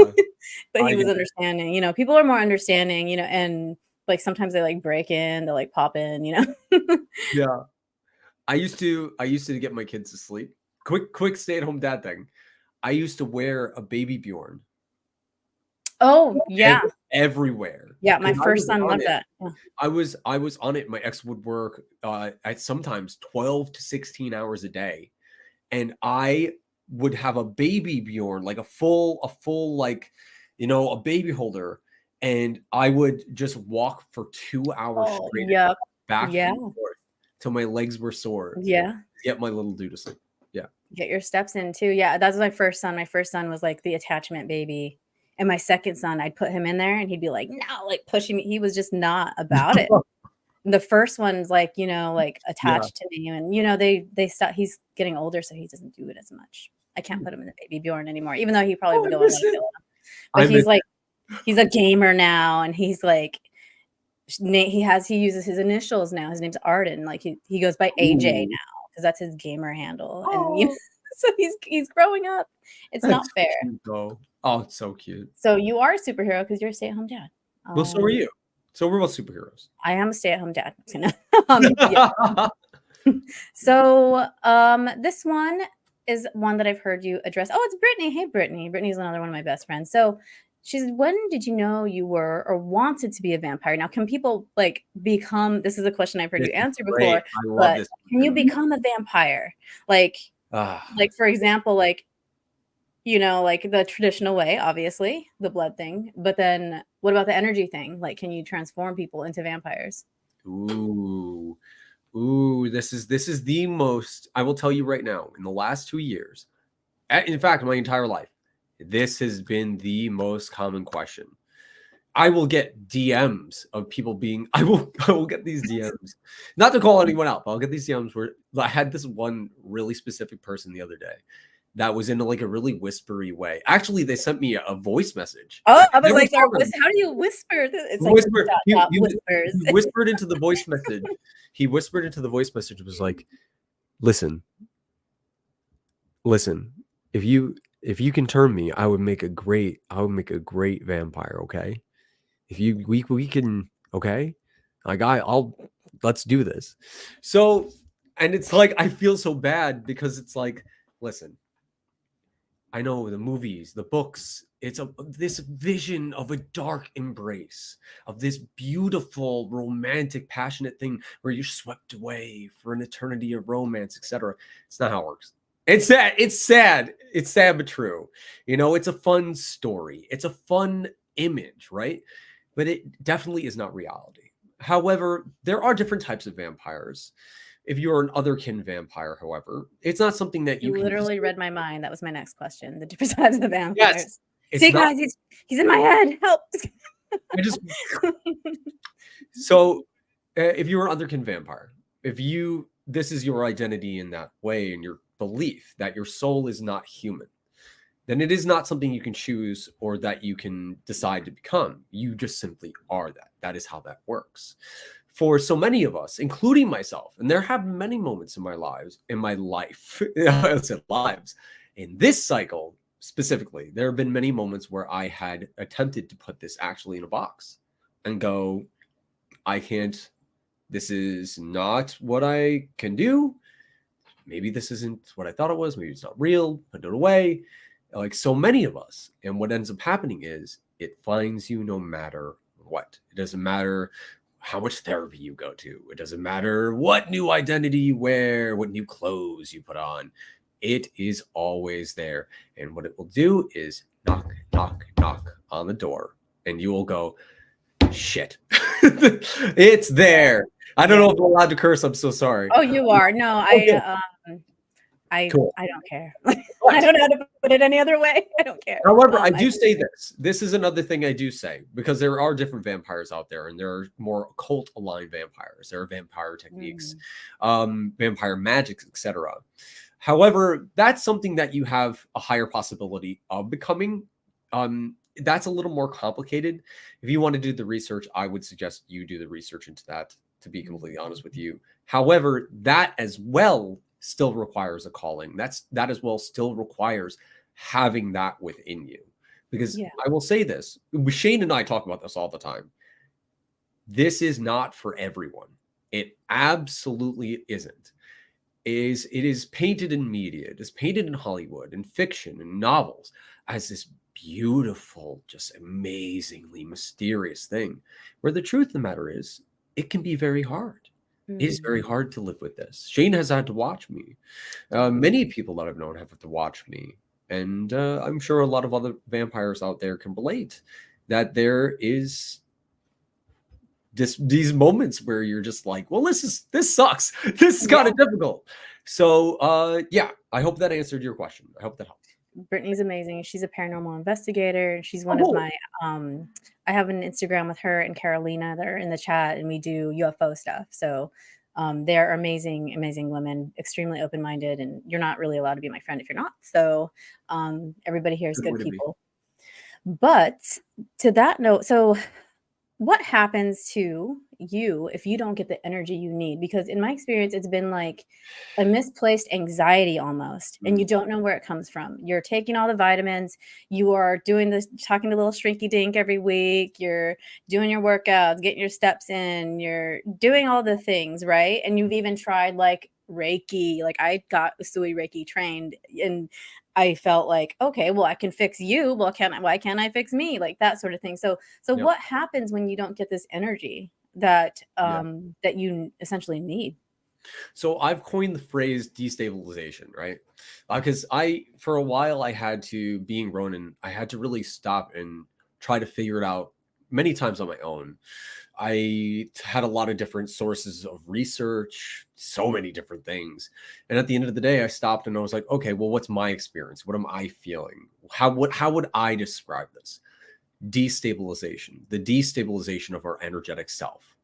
But I he was get it. understanding, people are more understanding, and, like, sometimes they, like, break in, they like, pop in. Yeah. I used to get my kids to sleep. Quick stay-at-home dad thing. I used to wear a baby Bjorn Oh, yeah. everywhere Yeah, my because I first was son on loved it. that. Yeah. I was on it. My ex would work at sometimes 12 to 16 hours a day. And I would have a baby Bjorn, like a full like, a baby holder. And I would just walk for 2 hours Oh, straight yep. back Yeah, and forth till my legs were sore yeah. to get my little dude to sleep. Yeah. Get your steps in too. Yeah, that's my first son. My first son was, like, the attachment baby, and my second son, I'd put him in there, and he'd be like, "No," like, pushing me. He was just not about it. The first one's, like, like, Yeah. attached to me, and, they stop he's getting older, so he doesn't do it as much. I can't put him in the baby Bjorn anymore, even though he probably Oh, would I go and miss wanna it. go. But I miss he's a gamer now, and he's, like, he uses his initials now. His name's Arden, like, he goes by AJ Ooh. now because that's his gamer handle, and, Oh, so he's growing up. It's that's not so fair. cute though. Oh, it's so cute. So you are a superhero because 'cause you're a stay-at-home dad. Well, so are you. So we're both superheroes. I am a stay-at-home dad. Yeah. So, this one is one that I've heard you address. Oh, it's Brittany. Hey, Brittany. Brittany's another one of my best friends. So she's, when did you know you were or wanted to be a vampire? Now, can people like become, this is a question I've heard This you is answer great. before, I love but this can you question. become a vampire? Like, Ah. like for example, like, like the traditional way, obviously, the blood thing. But then what about the energy thing? Like, can you transform people into vampires? Ooh. Ooh, this is the most, I will tell you right now, in the last 2 years, in fact, my entire life, this has been the most common question. I will get DMs of people being I will get these DMs. Not to call anyone out, but I'll get these DMs where I had this one really specific person the other day that was in like a really whispery way. Actually, they sent me a voice message. Oh, I was Never like, saw them. how do you whisper? It's like Whisper. dot He, dot he, whispers. he whispered into the voice message. He whispered into the voice message. Was like, listen, listen. If you can turn me, I would make a great vampire. Okay. If we can, okay, like I'll let's do this. So, and it's like I feel so bad because it's like, listen, I know the movies, the books, it's this vision of a dark embrace, of this beautiful, romantic, passionate thing where you're swept away for an eternity of romance, etc. It's not how it works. It's sad. It's sad. It's sad but true. It's a fun story. It's a fun image, right? But it definitely is not reality. However, there are different types of vampires. If you're an otherkin vampire, however, it's not something that you You can just. literally read my mind. That was my next question. The different types of Yes, vampires. it's See, not. guys, he's in my head. Help. I just so if you're an otherkin vampire, if you this is your identity in that way and your belief that your soul is not human, then it is not something you can choose or that you can decide to become. You just simply are that. That is how that works. For so many of us, including myself, and there have been many moments in my life, I said lives, in this cycle specifically, there have been many moments where I had attempted to put this actually in a box and go, I can't, this is not what I can do. Maybe this isn't what I thought it was. Maybe it's not real. Put it away. Like so many of us. And what ends up happening is it finds you no matter what. It doesn't matter how much therapy you go to. It doesn't matter what new identity you wear, what new clothes you put on. It is always there. And what it will do is knock, knock, knock on the door. And you will go, shit. It's there. I don't know if I'm allowed to curse. I'm so sorry. Oh, you are. No, Okay. Cool. I don't care. I don't know how to put it any other way. I don't care. However, I do say this. This is another thing I do say, because there are different vampires out there, and there are more occult aligned vampires. There are vampire techniques, vampire magics, etc. However, that's something that you have a higher possibility of becoming. That's a little more complicated. If you want to do the research, I would suggest you do the research into that, to be completely honest with you. However, that as well still requires a calling. That as well still requires having that within you. Because I will say this, Shane and I talk about this all the time. This is not for everyone. It absolutely isn't. It is painted in media, it is painted in Hollywood, in fiction, in novels, as this beautiful, just amazingly mysterious thing, where the truth of the matter is, it can be very hard. It is very hard to live with this. Shane has had to watch me. Many people that I've known have had to watch me. And I'm sure a lot of other vampires out there can relate that there is these moments where you're just like, well, this sucks. This is kind of difficult. So yeah, I hope that answered your question. I hope that helped. Brittany's amazing. She's a paranormal investigator, and she's one of my I have an Instagram with her and Carolina that are in the chat, and we do UFO stuff. So they're amazing women, extremely open-minded, and you're not really allowed to be my friend if you're not. So everybody here is good people. But to that note, so what happens to you if you don't get the energy you need? Because in my experience, it's been like a misplaced anxiety almost, and you don't know where it comes from. You're taking all the vitamins, you are doing this, talking to little shrinky dink every week, you're doing your workouts, getting your steps in, you're doing all the things, right? And you've even tried like Reiki. Like I got Usui Reiki trained, and I felt like, okay, well, I can fix you. Well, why can't I fix me? Like that sort of thing. So what happens when you don't get this energy that that you essentially need? So I've coined the phrase destabilization, right? Because for a while, I had to, being Ronin, I had to really stop and try to figure it out many times on my own. I had a lot of different sources of research, so many different things. And at the end of the day, I stopped and I was like, okay, well, what's my experience? What am I feeling? How would I describe this? Destabilization, the destabilization of our energetic self.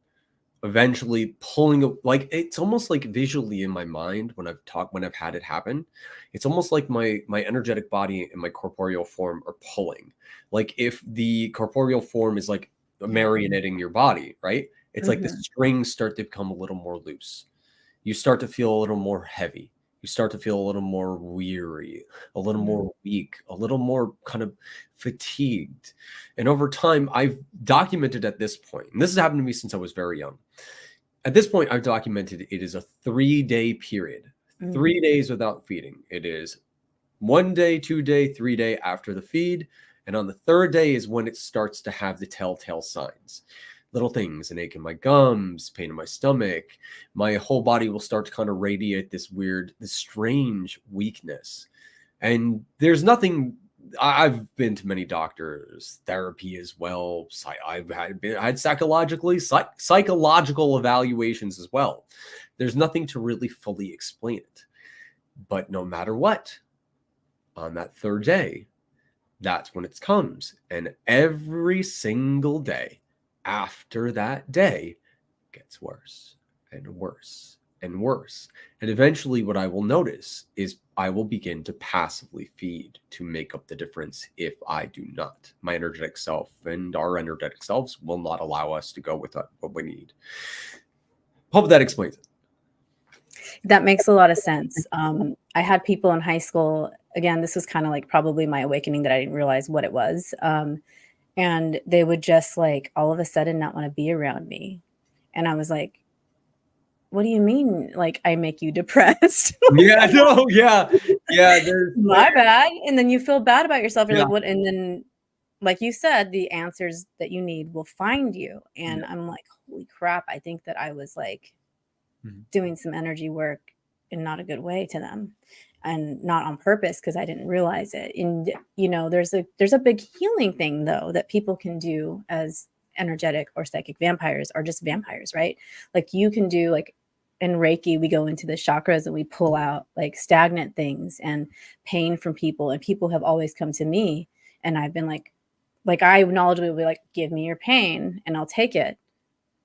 Eventually pulling, like, it's almost like visually in my mind when I've had it happen, it's almost like my energetic body and my corporeal form are pulling. Like if the corporeal form is like marionetting your body, right? It's like the strings start to become a little more loose. You start to feel a little more heavy. You start to feel a little more weary, a little more weak, a little more kind of fatigued. And over time, I've documented at this point, and this has happened to me since I was very young. At this point, I've documented it is a 3-day period, 3 days without feeding. It is 1 day, 2 day, 3 day after the feed. And on the 3rd day is when it starts to have the telltale signs. Little things, an ache in my gums, pain in my stomach. My whole body will start to kind of radiate this strange weakness. And there's nothing, I've been to many doctors, therapy as well. I've had psychological evaluations as well. There's nothing to really fully explain it. But no matter what, on that 3rd day, that's when it comes. And every single day after that day gets worse and worse and worse. And eventually what I will notice is I will begin to passively feed to make up the difference if I do not. My energetic self and our energetic selves will not allow us to go with what we need. Hope that explains it. That makes a lot of sense. I had people in high school, again, this was kind of like probably my awakening that I didn't realize what it was. And they would just like all of a sudden not want to be around me. And I was like, what do you mean? Like I make you depressed? Yeah, no, yeah. There's My bad. And then you feel bad about yourself. You're yeah. like, what? And then, like you said, the answers that you need will find you. And Yeah. I'm like, holy crap. I think that I was like Mhm. doing some energy work in not a good way to them and not on purpose because I didn't realize it. And you know, there's a big healing thing though that people can do as energetic or psychic vampires or just vampires, right? Like you can do like in Reiki, we go into the chakras and we pull out like stagnant things and pain from people. And people have always come to me and I've been like I knowledgeably will be like, give me your pain and I'll take it.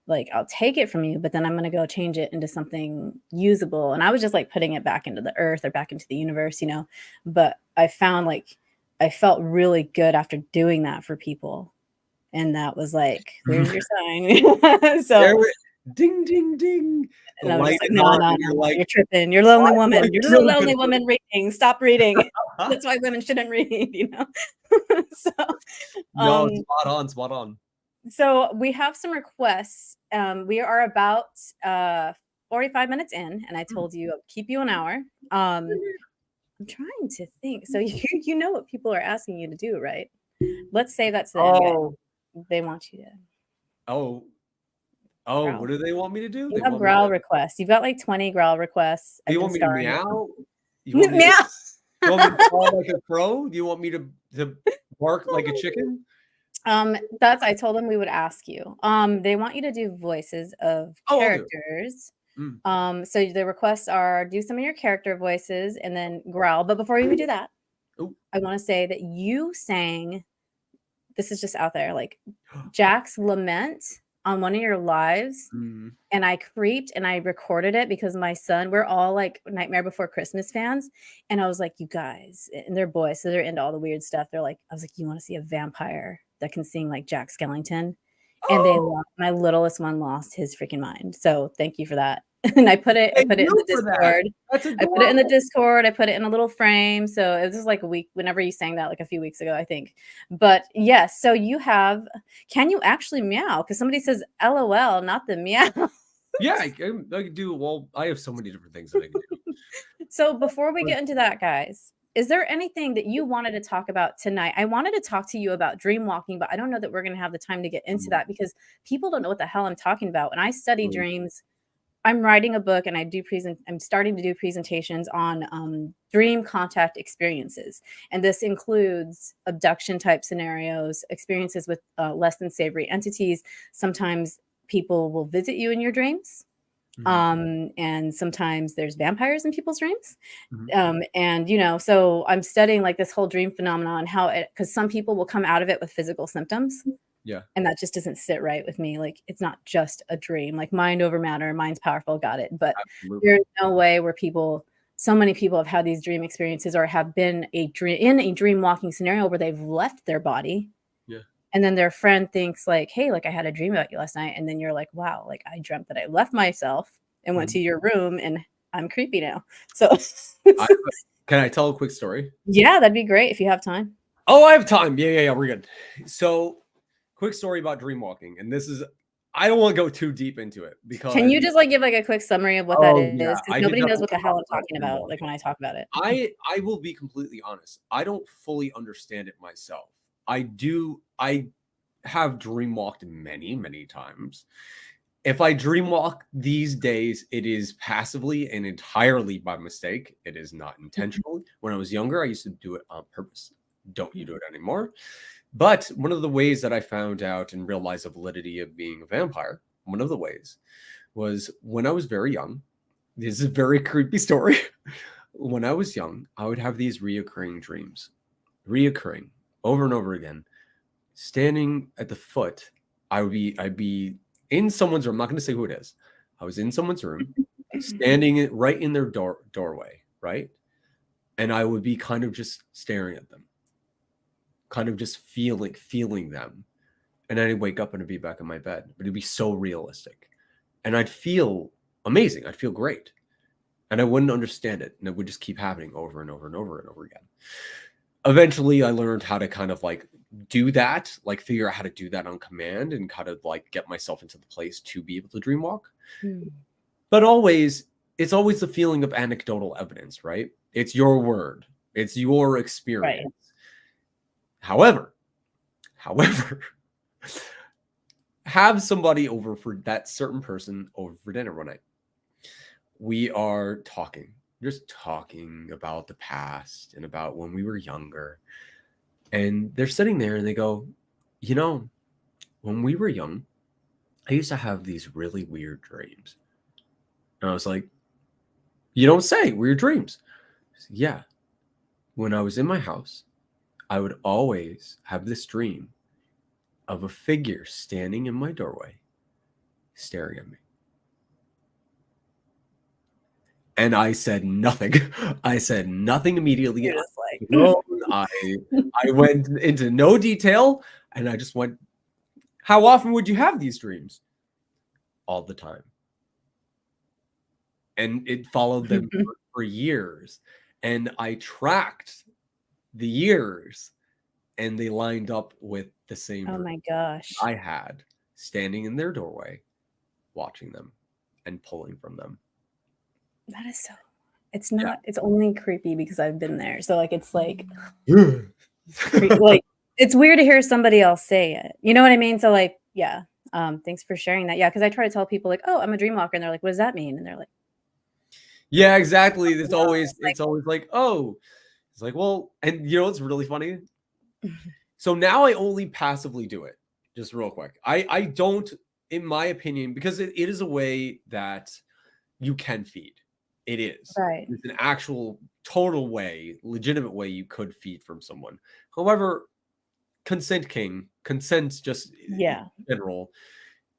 Like I'll take it from you, but then I'm going to go change it into something usable. And I was just like putting it back into the earth or back into the universe, you know. But I found like I felt really good after doing that for people. And that was like, there's your sign. So, Ding, ding, ding. The and I was light just like, is no, on, no, and you're no, like, you're tripping. You're a lonely "I'm woman. like You're just a lonely tripping." woman reading. Stop reading. That's why women shouldn't read, you know. So, No, um, spot on. so we have some requests. We are about 45 minutes in, and I told you I'll keep you an hour. I'm trying to think. So you know what people are asking you to do, right? Let's say that's the end, guys. Oh, They want you to oh, growl. what do they want me to do? You They have want me to growl requests. You've got like 20 growl requests. do I've you been want me to starring. meow? You want me to Meow. you want me to call like a crow? Do you want me to bark like a chicken? That's I told them we would ask you. They want you to do voices of Oh, I'll do it. characters. Mm. So the requests are do some of your character voices and then growl. But before you do that, Ooh. I want to say that you sang, this is just out there, like Jack's lament on one of your lives. Mm. And I creeped and I recorded it because my son, we're all like Nightmare Before Christmas fans. And I was like, you guys, and they're boys, so they're into all the weird stuff. They're like, I was like, you want to see a vampire that can sing like Jack Skellington? And they Oh, lost, my littlest one lost his freaking mind. So thank you for that. And I put it thank in you the for that. Discord. That's I put it in the adorable. Discord. I put it in a little frame. So it was just like a week, whenever you sang that, like a few weeks ago, I think. But yes, so you have, can you actually meow? Because somebody says LOL, not the meow. Yeah, I can do. Well, I have so many different things that I can do. So before we get into that, guys, is there anything that you wanted to talk about tonight? I wanted to talk to you about dreamwalking, but I don't know that we're going to have the time to get into that because people don't know what the hell I'm talking about. When I study Mm. dreams, I'm writing a book and I'm starting to do presentations on dream contact experiences. And this includes abduction type scenarios, experiences with less than savory entities. Sometimes people will visit you in your dreams. And sometimes there's vampires in people's dreams. Mhm. And you know, so I'm studying like this whole dream phenomenon, how it, because some people will come out of it with physical symptoms, Yeah, and that just doesn't sit right with me. Like it's not just a dream, like mind over matter, mind's powerful, got it. But absolutely. there's no way where people, so many people have had these dream experiences or have been in a dream walking scenario where they've left their body. Yeah. And then their friend thinks like, hey, like I had a dream about you last night. And then you're like, wow, like I dreamt that I left myself and went Mhm. to your room and I'm creepy now. So Can I tell a quick story? yeah, that'd be great if you have time. Oh, I have time. Yeah, we're good. So, quick story about dreamwalking, and this is I don't want to go too deep into it Can because you just like give like a quick summary of what that oh yeah, is? Because I could nobody knows definitely what the talk hell I'm about talking about, like dreamwalking. when I talk about it. I will be completely honest. I don't fully understand it myself. I have dreamwalked many times. If I dreamwalk these days, it is passively and entirely by mistake. It is not intentionally. When I was younger, I used to do it on purpose. Don't you do it anymore? But one of the ways that I found out and realized the validity of being a vampire, one of the ways was when I was very young. This is a very creepy story. When I was young, I would have these reoccurring dreams, reoccurring over and over again. Standing at the foot, I'd be in someone's room. I'm not going to say who it is. I was in someone's room, standing right in their doorway, right? And I would be kind of just staring at them, kind of just feeling them. And then I'd wake up and I'd be back in my bed. But it'd be so realistic. And I'd feel amazing. I'd feel great. and I wouldn't understand it, and it would just keep happening over and over and over and over again. Eventually, I learned how to kind of like do that, like figure out how to do that on command and kind of like get myself into the place to be able to dream walk. Hmm. But it's always the feeling of anecdotal evidence, right? It's your word, it's your experience. Right. However, have somebody over for that certain person over for dinner one night. We are talking, just talking about the past and about when we were younger. And they're sitting there and they go, you know, when we were young, I used to have these really weird dreams. And I was like, you don't say, weird dreams. Said, yeah. When I was in my house, I would always have this dream of a figure standing in my doorway, staring at me. And I said nothing. I said nothing immediately. You're just like, No, I went into no detail, and I just went, how often would you have these dreams? All the time. And it followed them for years. And I tracked the years, and they lined up with the same oh dream my gosh. I had standing in their doorway, watching them and pulling from them. That is so, it's not, it's only creepy because I've been there. So like, it's like, like, it's weird to hear somebody else say it. You know what I mean? So like, yeah. Thanks for sharing that. Yeah. Cause I try to tell people like, oh, I'm a dream walker. And they're like, what does that mean? And they're like, yeah, exactly. It's always like, oh, it's like, well, and you know what's really funny? So now I only passively do it. Just real quick. I don't, in my opinion, because it is a way that you can feed. It is. right. It's an actual total way, legitimate way you could feed from someone. However, consent just Yeah. in general,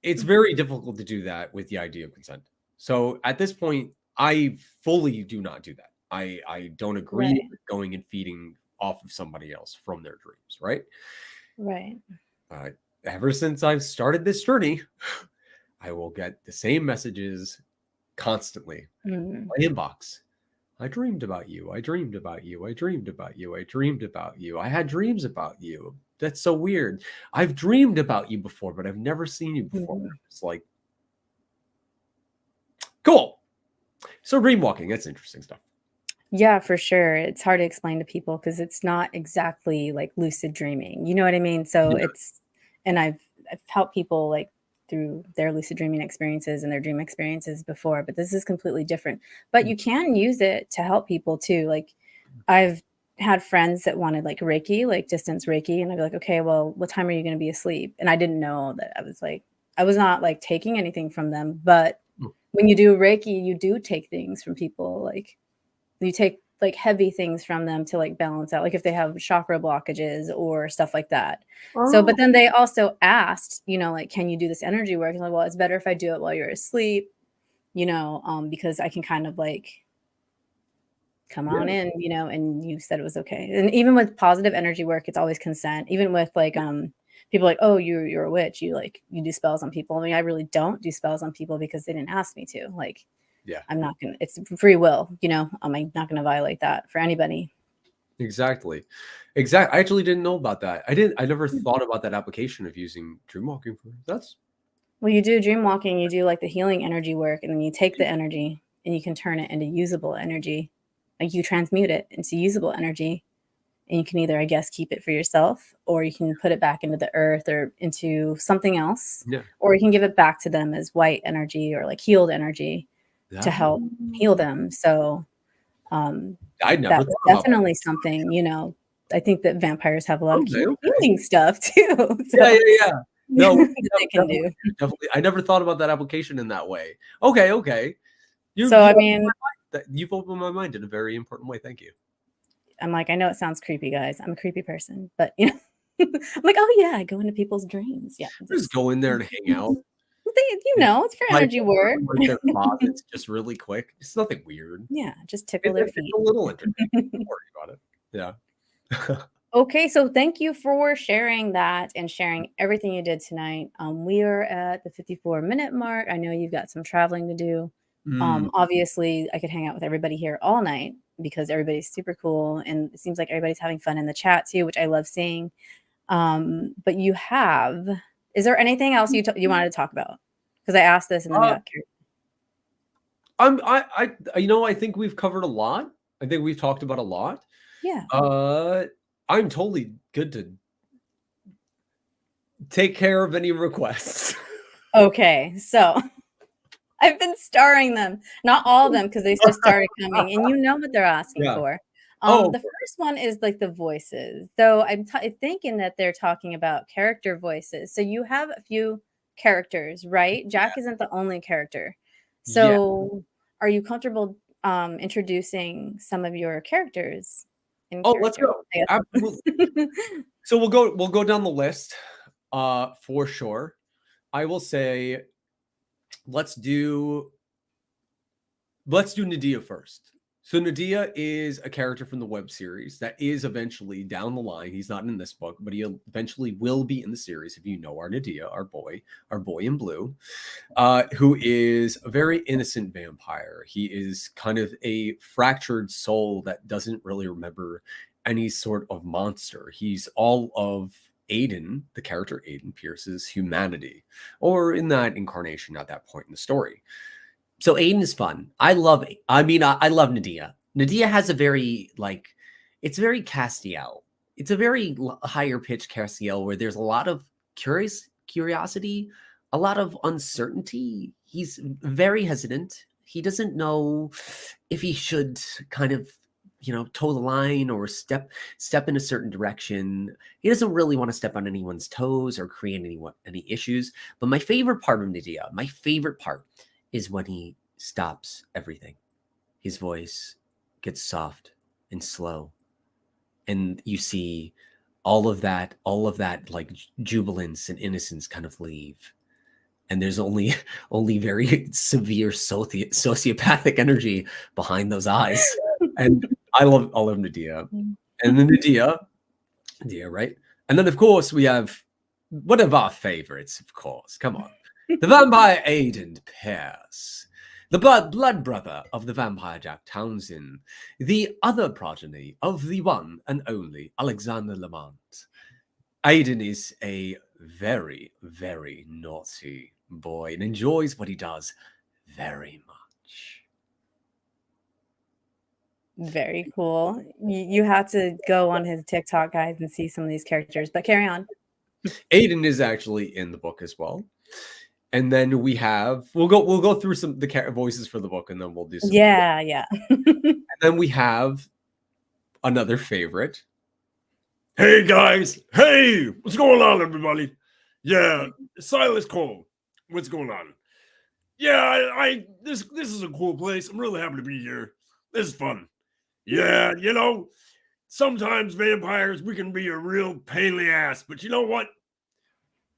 it's very difficult to do that with the idea of consent. So at this point, I fully do not do that. I don't agree Right. with going and feeding off of somebody else from their dreams, right? Right. Ever since I've started this journey, I will get the same messages constantly. Mm. My inbox. I dreamed about you. I dreamed about you. I dreamed about you. I dreamed about you. I had dreams about you. That's so weird. I've dreamed about you before, but I've never seen you before. Mhm. It's like, cool. So dreamwalking, that's interesting stuff. Yeah, for sure. It's hard to explain to people because it's not exactly like lucid dreaming. You know what I mean? So Yeah. it's, and I've helped people like through their lucid dreaming experiences and their dream experiences before, but this is completely different. But you can use it to help people too. Like I've had friends that wanted like Reiki, like distance Reiki, and I'd be like, okay, well, what time are you going to be asleep? And I didn't know that I was not like taking anything from them, but when you do Reiki, you do take things from people. Like you take like heavy things from them to like balance out, like if they have chakra blockages or stuff like that. So, but then they also asked, you know, like, can you do this energy work? And like, well, it's better if I do it while you're asleep, you know, because I can kind of like come on in, you know, and you said it was okay. And even with positive energy work, it's always consent. Even with like people like, oh, you're a witch, you do spells on people. I mean, I really don't do spells on people because they didn't ask me to. Like, Yeah. I'm not gonna, it's free will, you know. I'm not gonna violate that for anybody. Exactly. I actually didn't know about that. I never thought about that application of using dreamwalking for that's Well, you do dream walking, you do like the healing energy work, and then you take the energy and you can turn it into usable energy. Like you transmute it into usable energy. And you can either, I guess, keep it for yourself, or you can put it back into the earth or into something else, yeah. or you can give it back to them as white energy or like healed energy to help heal them. So I never that's thought about definitely something, you know. I think that vampires have a lot of Okay. healing stuff too. Yeah. No, that they can do. definitely. I never thought about that application in that way. Okay. So I mean, You've opened my mind in a very important way. Thank you. I'm like, I know it sounds creepy, guys. I'm a creepy person, but you know, I'm like, oh yeah, I go into people's dreams. Yeah, Just go in there and hang out. You know, it's for energy work. Like their closets, just really quick. It's nothing weird. Yeah, just tickle their feet. It's a little entertaining. Don't worry about it. Yeah. Okay, so thank you for sharing that and sharing everything you did tonight. We are at the 54-minute mark. I know you've got some traveling to do. Obviously, I could hang out with everybody here all night because everybody's super cool, and it seems like everybody's having fun in the chat too, which I love seeing. But is there anything else you wanted to talk about? Because I asked this and then I got curious. I think we've covered a lot. I think we've talked about a lot. Yeah. I'm totally good to take care of any requests. Okay, so I've been starring them, not all of them, because they just started coming, and you know what they're asking for. The first one is like the voices. So I'm thinking that they're talking about character voices. So you have a few characters, right? Jack isn't the only character. So are you comfortable introducing some of your characters in character? Let's go. Absolutely. So we'll go down the list for sure. I will say let's do Nadia first. So Nadia is a character from the web series that is eventually down the line. He's not in this book, but he eventually will be in the series. If you know our Nadia, our boy in blue, who is a very innocent vampire. He is kind of a fractured soul that doesn't really remember any sort of monster. He's all of Aiden, the character Aiden Pierce's humanity, or in that incarnation at that point in the story. So Aiden is fun. I love Nadia. Nadia has a very, it's very Castiel. It's a very higher pitched Castiel where there's a lot of curiosity, a lot of uncertainty. He's very hesitant. He doesn't know if he should kind of, toe the line or step in a certain direction. He doesn't really want to step on anyone's toes or create any issues. But my favorite part of Nadia, is when he stops everything. His voice gets soft and slow. And you see all of that like jubilance and innocence kind of leave. And there's only very severe sociopathic energy behind those eyes. And I love Nadia. And then Nadia, right? And then of course we have one of our favorites, of course. Come on. The vampire Aiden Pierce, the blood brother of the vampire Jack Townson, the other progeny of the one and only Alexander Lamont. Aiden is a very, very naughty boy and enjoys what he does very much. Very cool. You have to go on his TikTok, guys, and see some of these characters, but carry on. Aiden is actually in the book as well. And then we'll go through the voices for the book, and then we'll do some. Yeah. And then we have another favorite. Hey guys, hey, what's going on, everybody? Yeah, Silas Cole, what's going on? Yeah, this is a cool place. I'm really happy to be here. This is fun. Yeah, sometimes vampires, we can be a real pain in the ass, but you know what?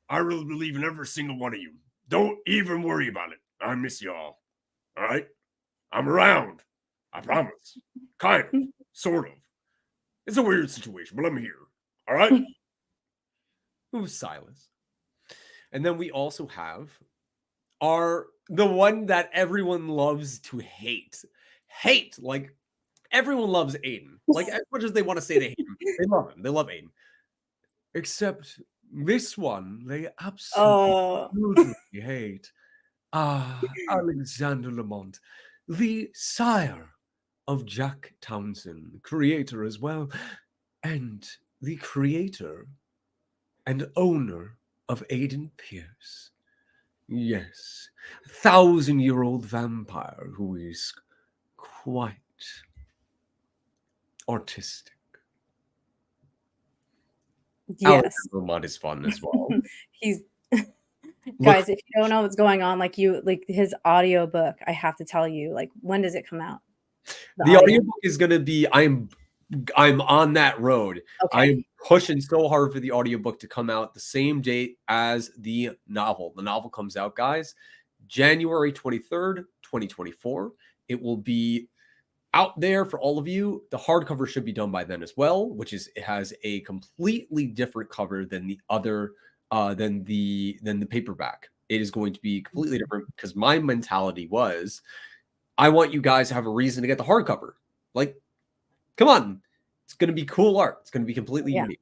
I really believe in every single one of you. Don't even worry about it. I miss y'all. All right? I'm around. I promise. Kind of. Sort of. It's a weird situation, but I'm here. All right? Who's Silas? And then we also have the one that everyone loves to hate. Like, everyone loves Aiden. Like, as much as they want to say they hate him, they love him. They love Aiden. Except this one, they absolutely hate. Alexander Lamont, the sire of Jack Townson, creator as well, and the creator and owner of Aiden Pierce. Yes, 1,000-year-old vampire who is quite artistic. Yes. Alexander Lamont is fun as well. He's guys, if you don't know what's going on, like his audiobook, I have to tell you, like, when does it come out? The audiobook is going to be, I'm on that road. Okay. I'm pushing so hard for the audiobook to come out the same date as the novel. The novel comes out, guys, January 23rd, 2024. It will be out there for all of you. The hardcover should be done by then as well, which is, it has a completely different cover than the other than the paperback. It is going to be completely different because my mentality was I want you guys to have a reason to get the hardcover. Like, come on. It's going to be cool art. It's going to be completely unique.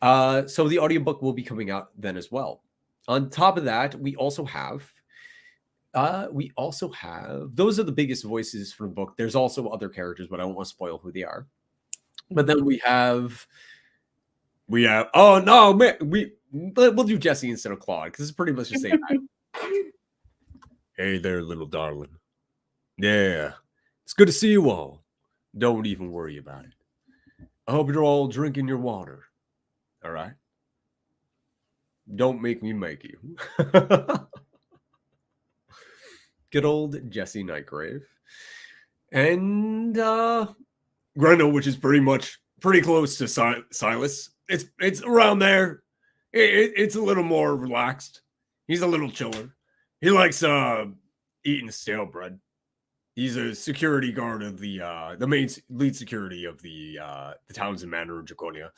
So the audiobook will be coming out then as well. On top of that, we also have those are the biggest voices from the book. There's also other characters, but I don't want to spoil who they are. But then we have oh no, man, we'll do Jesse instead of Claude because it's pretty much the same. Hey there, little darling. Yeah, it's good to see you all. Don't even worry about it. I hope you're all drinking your water. All right. Don't make me make you. Good old Jesse Nightgrave. And Grendel, which is pretty close to Silas. It's around there. It's a little more relaxed. He's a little chiller. He likes eating stale bread. He's a security guard of the main lead security of the Townson Manor in Draconia.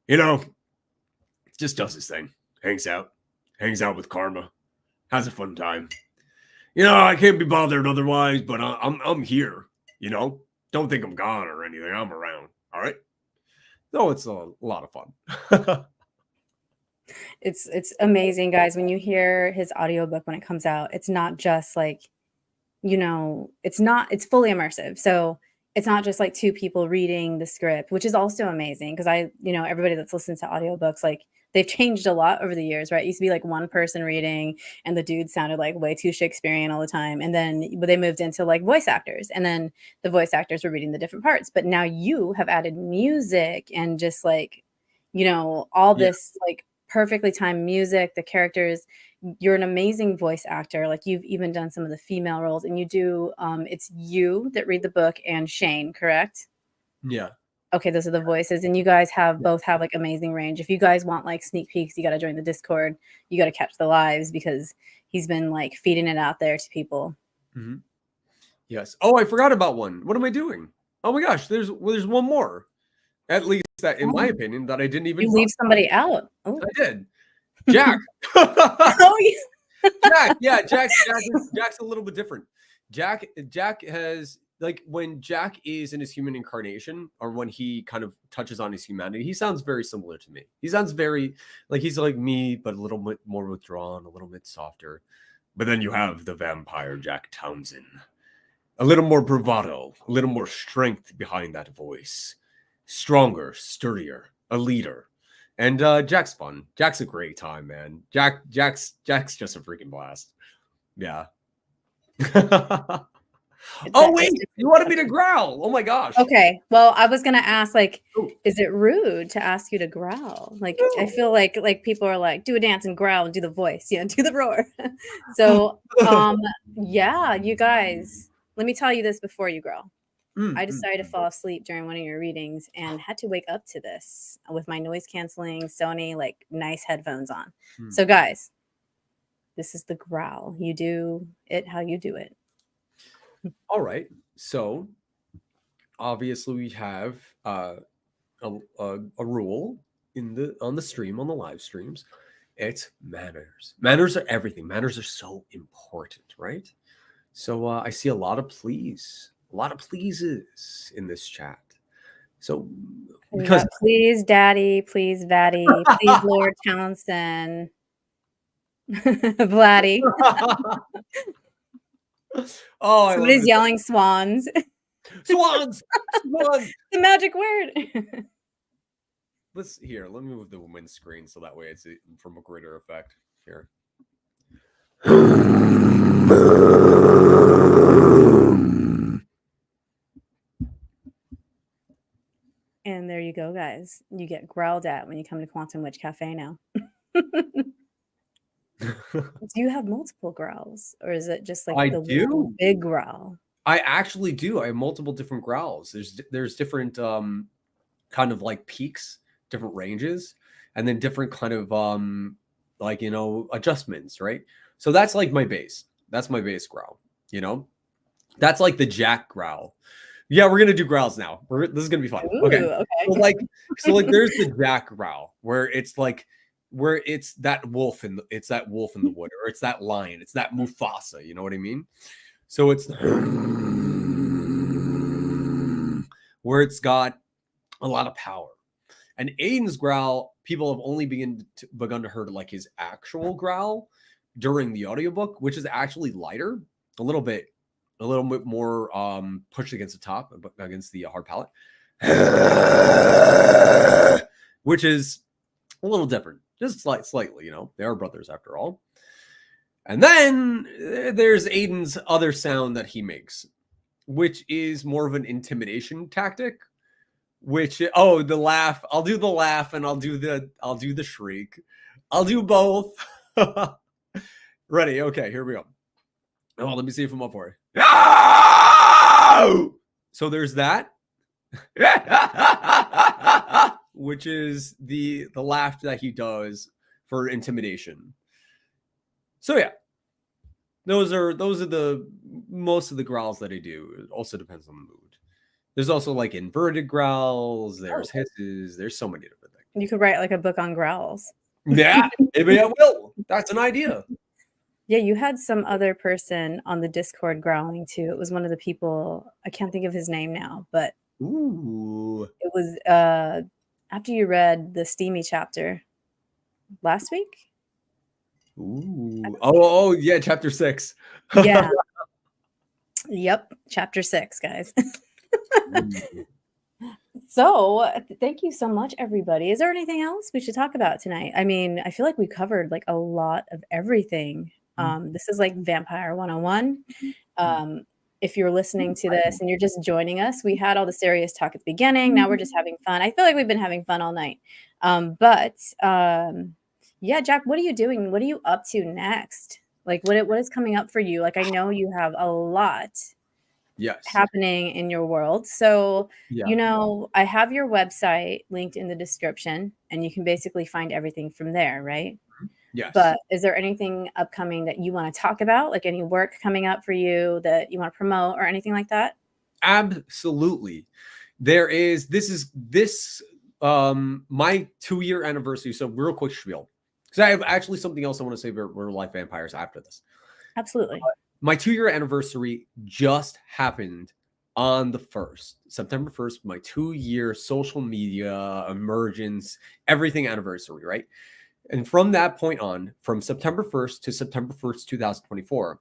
You know, just does his thing. Hangs out with Karma. Has a fun time. You know, I can't be bothered otherwise, but I'm here. You know, don't think I'm gone or anything. I'm around. All right. So it's a lot of fun. It's amazing, guys. When you hear his audiobook when it comes out, it's not just like, you know, it's fully immersive. So it's not just like two people reading the script, which is also amazing because everybody that's listened to audiobooks, like they've changed a lot over the years, right? It used to be like one person reading and the dude sounded like way too Shakespearean all the time. And then but they moved into like voice actors and then the voice actors were reading the different parts. But now you have added music and just like, all this like perfectly timed music, the characters. You're an amazing voice actor. Like you've even done some of the female roles and you do, it's you that read the book and Shane, correct? Yeah. Okay, those are the voices. And you guys both have like amazing range. If you guys want like sneak peeks, you got to join the Discord. You got to catch the lives because he's been like feeding it out there to people. Mm-hmm. Yes. Oh, I forgot about one. What am I doing? Oh my gosh, there's one more. At least that, in my opinion, that I didn't even. You leave somebody out. Oh. I did. Jack. Oh, yeah. Jack. Jack's a little bit different. Jack has, like, when Jack is in his human incarnation or when he kind of touches on his humanity, he sounds very similar to me. He sounds very like he's like me, but a little bit more withdrawn, a little bit softer. But then you have the vampire Jack Townson. A little more bravado, a little more strength behind that voice. Stronger, sturdier, a leader. And Jack's fun. Jack's a great time, man. Jack's just a freaking blast. Yeah. Oh wait, you wanted me to growl? Oh my gosh. Okay. Well, I was gonna ask, like, is it rude to ask you to growl? Like, I feel like people are like, do a dance and growl and do the voice, do the roar. So, yeah, you guys. Let me tell you this before you growl. I decided to fall asleep during one of your readings and had to wake up to this with my noise canceling Sony like nice headphones on. So guys, this is the growl. You do it how you do it. All right. So obviously we have a rule on the stream, on the live streams. It's manners. Manners are everything. Manners are so important, right? So I see a lot of pleases in this chat. So because please, Daddy, please, Vaddy, please, Lord Townson, Vladdy. Oh, somebody's yelling swans. Swans. The magic word. Let me move the windscreen so that way it's from a greater effect here. And there you go, guys. You get growled at when you come to Quantum Witch Cafe now. Do you have multiple growls, or is it just like one big growl? I actually do. I have multiple different growls. There's different kind of like peaks, different ranges, and then different kind of adjustments, right? So that's like my base. That's my base growl. That's like the Jack growl. Yeah, we're gonna do growls now. This is gonna be fun. Ooh, okay. So like there's the Jack growl where it's that wolf in the wood, or it's that lion, it's that Mufasa. You know what I mean? So it's where it's got a lot of power. And Aiden's growl, people have only begun to hear like his actual growl during the audiobook, which is actually lighter, a little bit more pushed against the top, against the hard palate, which is a little different, just slightly. You know, they are brothers after all. And then there's Aiden's other sound that he makes, which is more of an intimidation tactic. Which the laugh. I'll do the laugh and I'll do the shriek. I'll do both. Ready? Okay, here we go. Oh, let me see if I'm up for it. So there's that. Which is the laugh that he does for intimidation. So yeah. Those are the most of the growls that I do. It also depends on the mood. There's also like inverted growls. There's hisses. There's so many different things. You could write like a book on growls. Yeah, maybe I will. That's an idea. Yeah, you had some other person on the Discord growling too. It was one of the people. I can't think of his name now, but Ooh. It was after you read the Steamy chapter last week. Ooh. Oh yeah, chapter 6. Yeah. Yep, chapter 6, guys. So thank you so much, everybody. Is there anything else we should talk about tonight? I mean, I feel like we covered like a lot of everything. This is like Vampire 101. If you're listening to this and you're just joining us, we had all the serious talk at the beginning. Now we're just having fun. I feel like we've been having fun all night. Yeah, Jack, what are you doing? What are you up to next? Like what is coming up for you? Like I know you have a lot happening in your world. So, you know, I have your website linked in the description and you can basically find everything from there, right? Yes. But is there anything upcoming that you want to talk about? Like any work coming up for you that you want to promote or anything like that? Absolutely. There is, my 2-year anniversary. So real quick spiel. Because I have actually something else I want to say about real life vampires after this. Absolutely. My 2-year anniversary just happened on the 1st, September 1st, my 2-year social media emergence, everything anniversary, right? And from that point on, from September 1st to September 1st, 2024,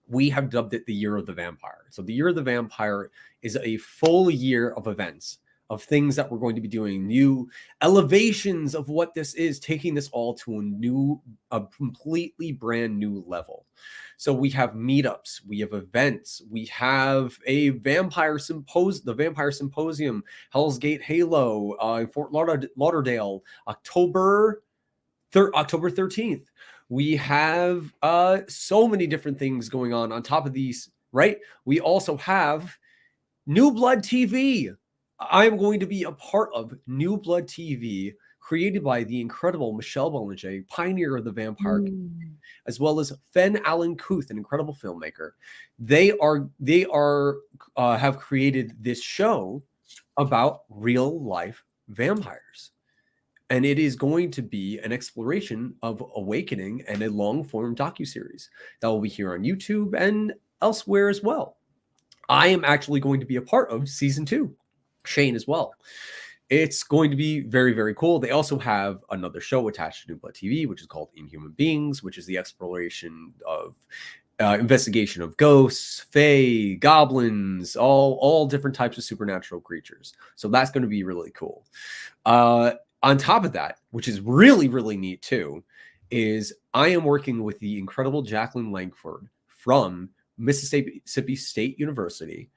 we have dubbed it the Year of the Vampire. So the Year of the Vampire is a full year of events, of things that we're going to be doing, new elevations of what this is, taking this all to a completely brand new level. So we have meetups, we have events, we have a the Vampire Symposium, Hell's Gate Halo, in Fort Lauderdale, October 13th. We have so many different things going on top of these, right? We also have New Blood TV. I'm going to be a part of New Blood TV, created by the incredible Michelle Bollinger, pioneer of the vampire community, as well as Fen Allen Kuth, an incredible filmmaker. They have created this show about real life vampires. And it is going to be an exploration of awakening and a long-form docuseries that will be here on YouTube and elsewhere as well. I am actually going to be a part of season 2, Shane as well. It's going to be very, very cool. They also have another show attached to New Blood TV, which is called Inhuman Beings, which is the exploration of investigation of ghosts, fae, goblins, all different types of supernatural creatures. So that's going to be really cool. On top of that, which is really, really neat too, is I am working with the incredible Jacqueline Langford from Mississippi State University,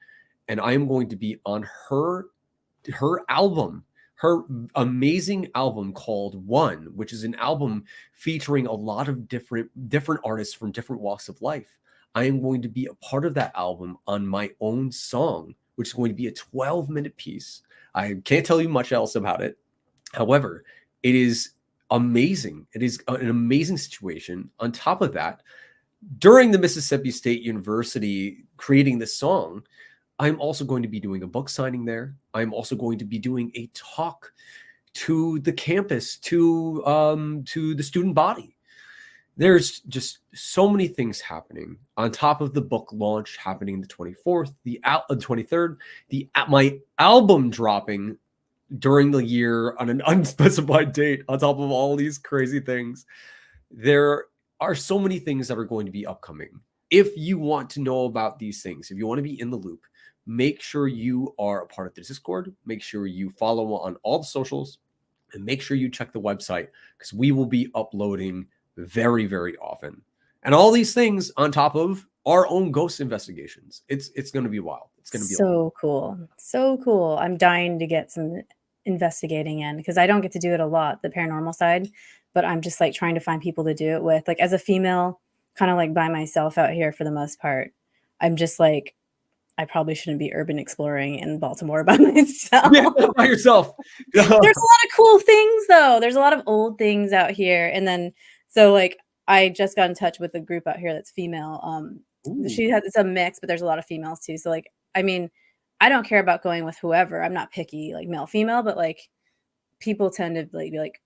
and I am going to be on her album, her amazing album called One, which is an album featuring a lot of different artists from different walks of life. I am going to be a part of that album on my own song, which is going to be a 12-minute piece. I can't tell you much else about it. However, it is amazing. It is an amazing situation. On top of that, during the Mississippi State University creating this song, I'm also going to be doing a book signing there. I'm also going to be doing a talk to the campus, to the student body. there's just so many things happening on top of the book launch happening the 24th, the 23rd, my album dropping during the year on an unspecified date on top of all these crazy things. There are so many things that are going to be upcoming. If you want to know about these things, if you want to be in the loop, make sure you are a part of the Discord. Make sure you follow on all the socials, and make sure you check the website because we will be uploading very, very often. And all these things on top of our own ghost investigations. It's going to be wild. It's going to be so cool. So cool. I'm dying to get some investigating in because I don't get to do it a lot, the paranormal side, but I'm just like trying to find people to do it with. Like as a female, kind of like by myself out here for the most part. I'm just like, I probably shouldn't be urban exploring in Baltimore by myself. Yeah, by yourself. There's a lot of cool things though. There's a lot of old things out here. And then, so like, I just got in touch with a group out here that's female. It's a mix, but there's a lot of females too. So like, I mean, I don't care about going with whoever. I'm not picky, like male, female, but like people tend to like be like,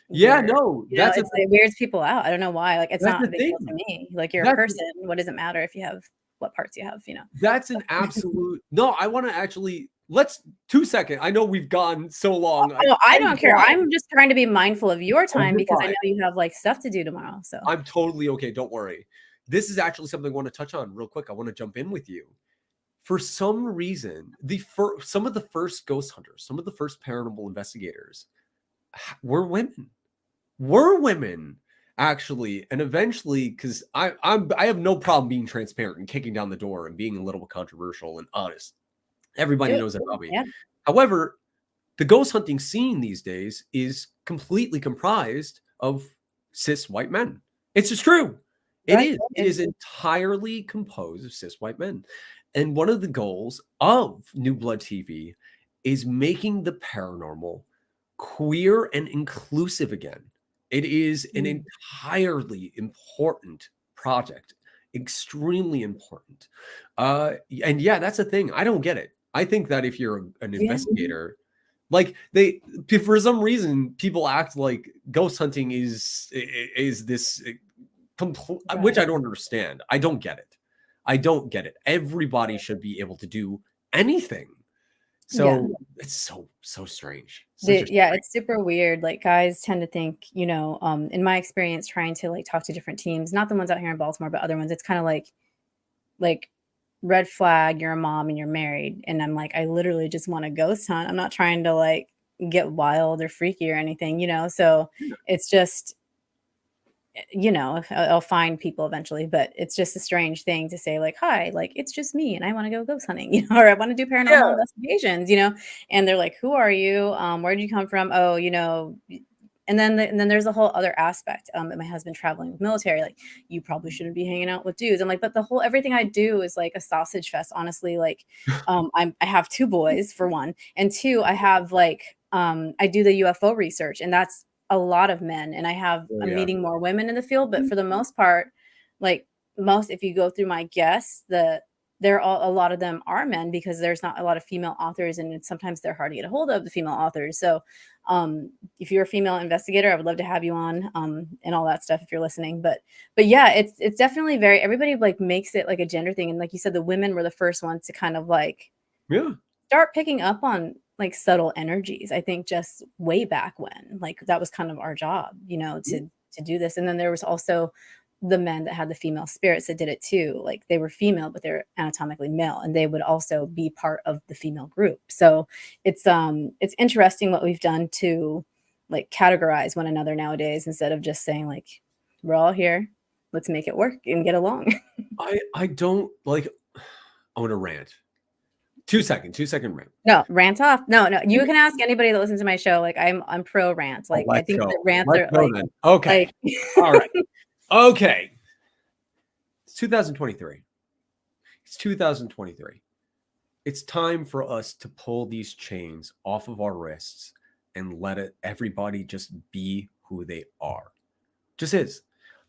yeah, weird. No, You know, it weirds people out. I don't know why. Like it's not a big deal to me. Like you're a person. What does it matter if you have what parts you have? You know, that's an absolute no. I want to actually let's 2 seconds. I know we've gone so long. Oh, I don't care. I'm just trying to be mindful of your time because I know you have like stuff to do tomorrow. So I'm totally okay. Don't worry. This is actually something I want to touch on real quick. I want to jump in with you. For some reason, some of the first ghost hunters, some of the first paranormal investigators were women. Actually, and eventually, because I have no problem being transparent and kicking down the door and being a little bit controversial and honest. Everybody knows that about me. Yeah. However, the ghost hunting scene these days is completely comprised of cis white men. It's just true. It is entirely composed of cis white men. And one of the goals of New Blood TV is making the paranormal queer and inclusive again. It is an entirely important project, extremely important. And yeah, that's the thing. I don't get it. I think that if you're an investigator, like for some reason, people act like ghost hunting is this which I don't understand. I don't get it. Everybody should be able to do anything. So it's so strange. It's super weird. Like guys tend to think, you know, in my experience trying to like talk to different teams, not the ones out here in Baltimore, but other ones, it's kind of like red flag, you're a mom and you're married. And I'm like, I literally just want to ghost hunt. I'm not trying to like get wild or freaky or anything, you know? So it's just, you know, I'll find people eventually, but it's just a strange thing to say like, hi, like, it's just me and I want to go ghost hunting, you know, or I want to do paranormal investigations, you know, and they're like, who are you? Where did you come from? Oh, you know, and then there's a whole other aspect. My husband traveling with military, like you probably shouldn't be hanging out with dudes. I'm like, but everything I do is like a sausage fest, honestly. Like, I have 2 boys for one, and 2, I have like, I do the UFO research, and that's a lot of men, and I'm meeting more women in the field, but for the most part, like if you go through my guests, a lot of them are men because there's not a lot of female authors, and sometimes they're hard to get a hold of, the female authors. So if you're a female investigator, I would love to have you on and all that stuff if you're listening. But yeah, it's definitely everybody like makes it like a gender thing, and like you said, the women were the first ones to kind of like start picking up on like subtle energies. I think just way back when, like that was kind of our job, you know, to do this. And then there was also the men that had the female spirits that did it too. Like they were female, but they're anatomically male, and they would also be part of the female group. So it's interesting what we've done to like categorize one another nowadays instead of just saying like, we're all here, let's make it work and get along. I don't like, I want to rant. 2 second rant. No, rant off. No. You can ask anybody that listens to my show. Like I'm pro rant. Like I think that rants are like then. Okay. Like, all right. Okay. It's 2023. It's 2023. It's time for us to pull these chains off of our wrists and let everybody just be who they are. Just is.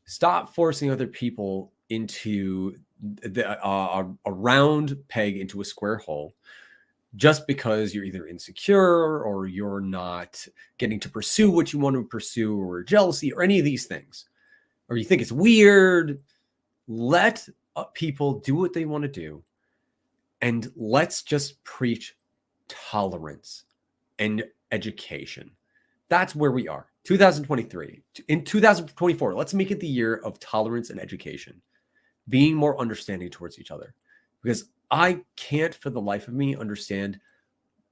Stop forcing other people into a round peg into a square hole just because you're either insecure or you're not getting to pursue what you want to pursue or jealousy or any of these things. or you think it's weird, let people do what they want to do. And let's just preach tolerance and education. That's where we are. 2023. In 2024, let's make it the year of tolerance and education, being more understanding towards each other. Because I can't for the life of me understand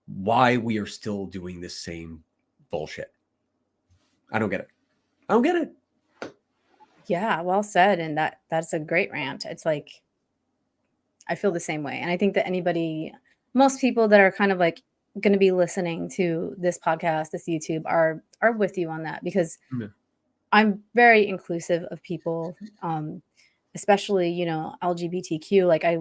why we are still doing this same bullshit. I don't get it. I don't get it. Yeah, well said. And that's a great rant. It's like, I feel the same way. And I think that most people that are kind of like going to be listening to this podcast, this YouTube, are with you on that, because Yeah. I'm very inclusive of people, especially, LGBTQ. Like I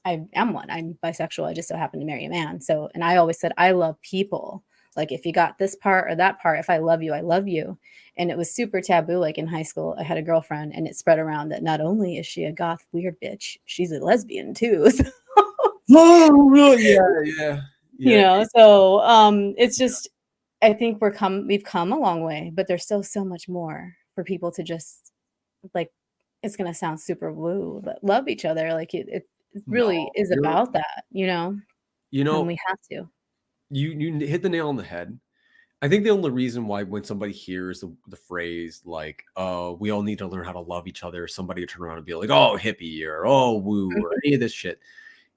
am one. I'm bisexual. I just so happen to marry a man. So, and I always said, I love people. Like if you got this part or that part, if I love you, I love you. And it was super taboo. Like in high school, I had a girlfriend, and it spread around that not only is she a goth weird bitch, she's a lesbian too. Oh, really? Yeah. So it's just, I think we've come a long way, but there's still so much more for people to just, like, it's gonna sound super woo, but love each other. Like it really is about that, and we have to. You hit the nail on the head. I think the only reason why when somebody hears the phrase like, we all need to learn how to love each other, somebody turn around and be like, oh, hippie, or oh, woo, or any of this shit,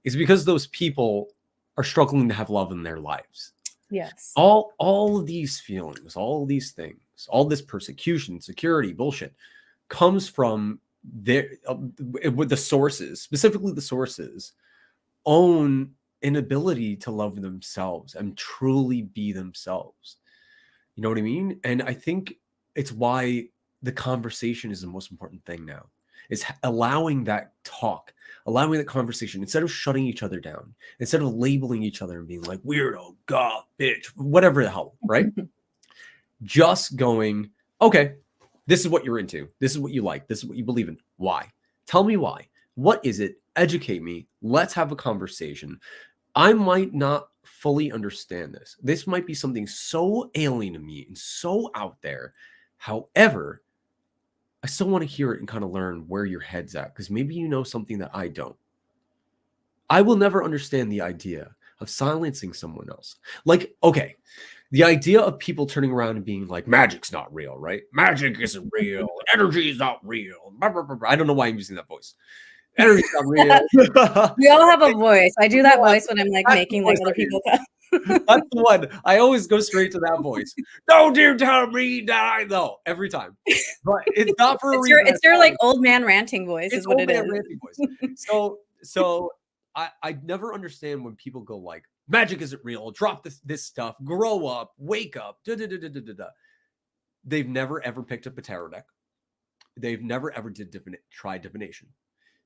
is because those people are struggling to have love in their lives. Yes. All of these feelings, all of these things, all this persecution, security, bullshit comes from their with the sources, specifically the sources, own inability to love themselves and truly be themselves. You know what I mean? And I think it's why the conversation is the most important thing now. Is allowing that talk, allowing that conversation, instead of shutting each other down, instead of labeling each other and being like, weirdo, god, bitch, whatever the hell, right? Just going, okay, this is what you're into. This is what you like. This is what you believe in. Why? Tell me why. What is it? Educate me. Let's have a conversation. I might not fully understand this. This might be something so alien to me and so out there. However, I still want to hear it and kind of learn where your head's at, because maybe you know something that I don't. I will never understand the idea of silencing someone else. Like, okay, the idea of people turning around and being like, magic's not real, right? Magic isn't real. Energy is not real. Blah, blah, blah, blah. I don't know why I'm using that voice. Energy's not real. We all have a voice. I do that voice when I'm like making like other people come. That's the one. I always go straight to that voice. Don't you tell me that I know every time. But it's not for a reason. It's your like old man ranting voice, is what it is. Ranting voice. So I never understand when people go like, magic isn't real, drop this stuff, grow up, wake up, They've never ever picked up a tarot deck. They've never ever tried divination.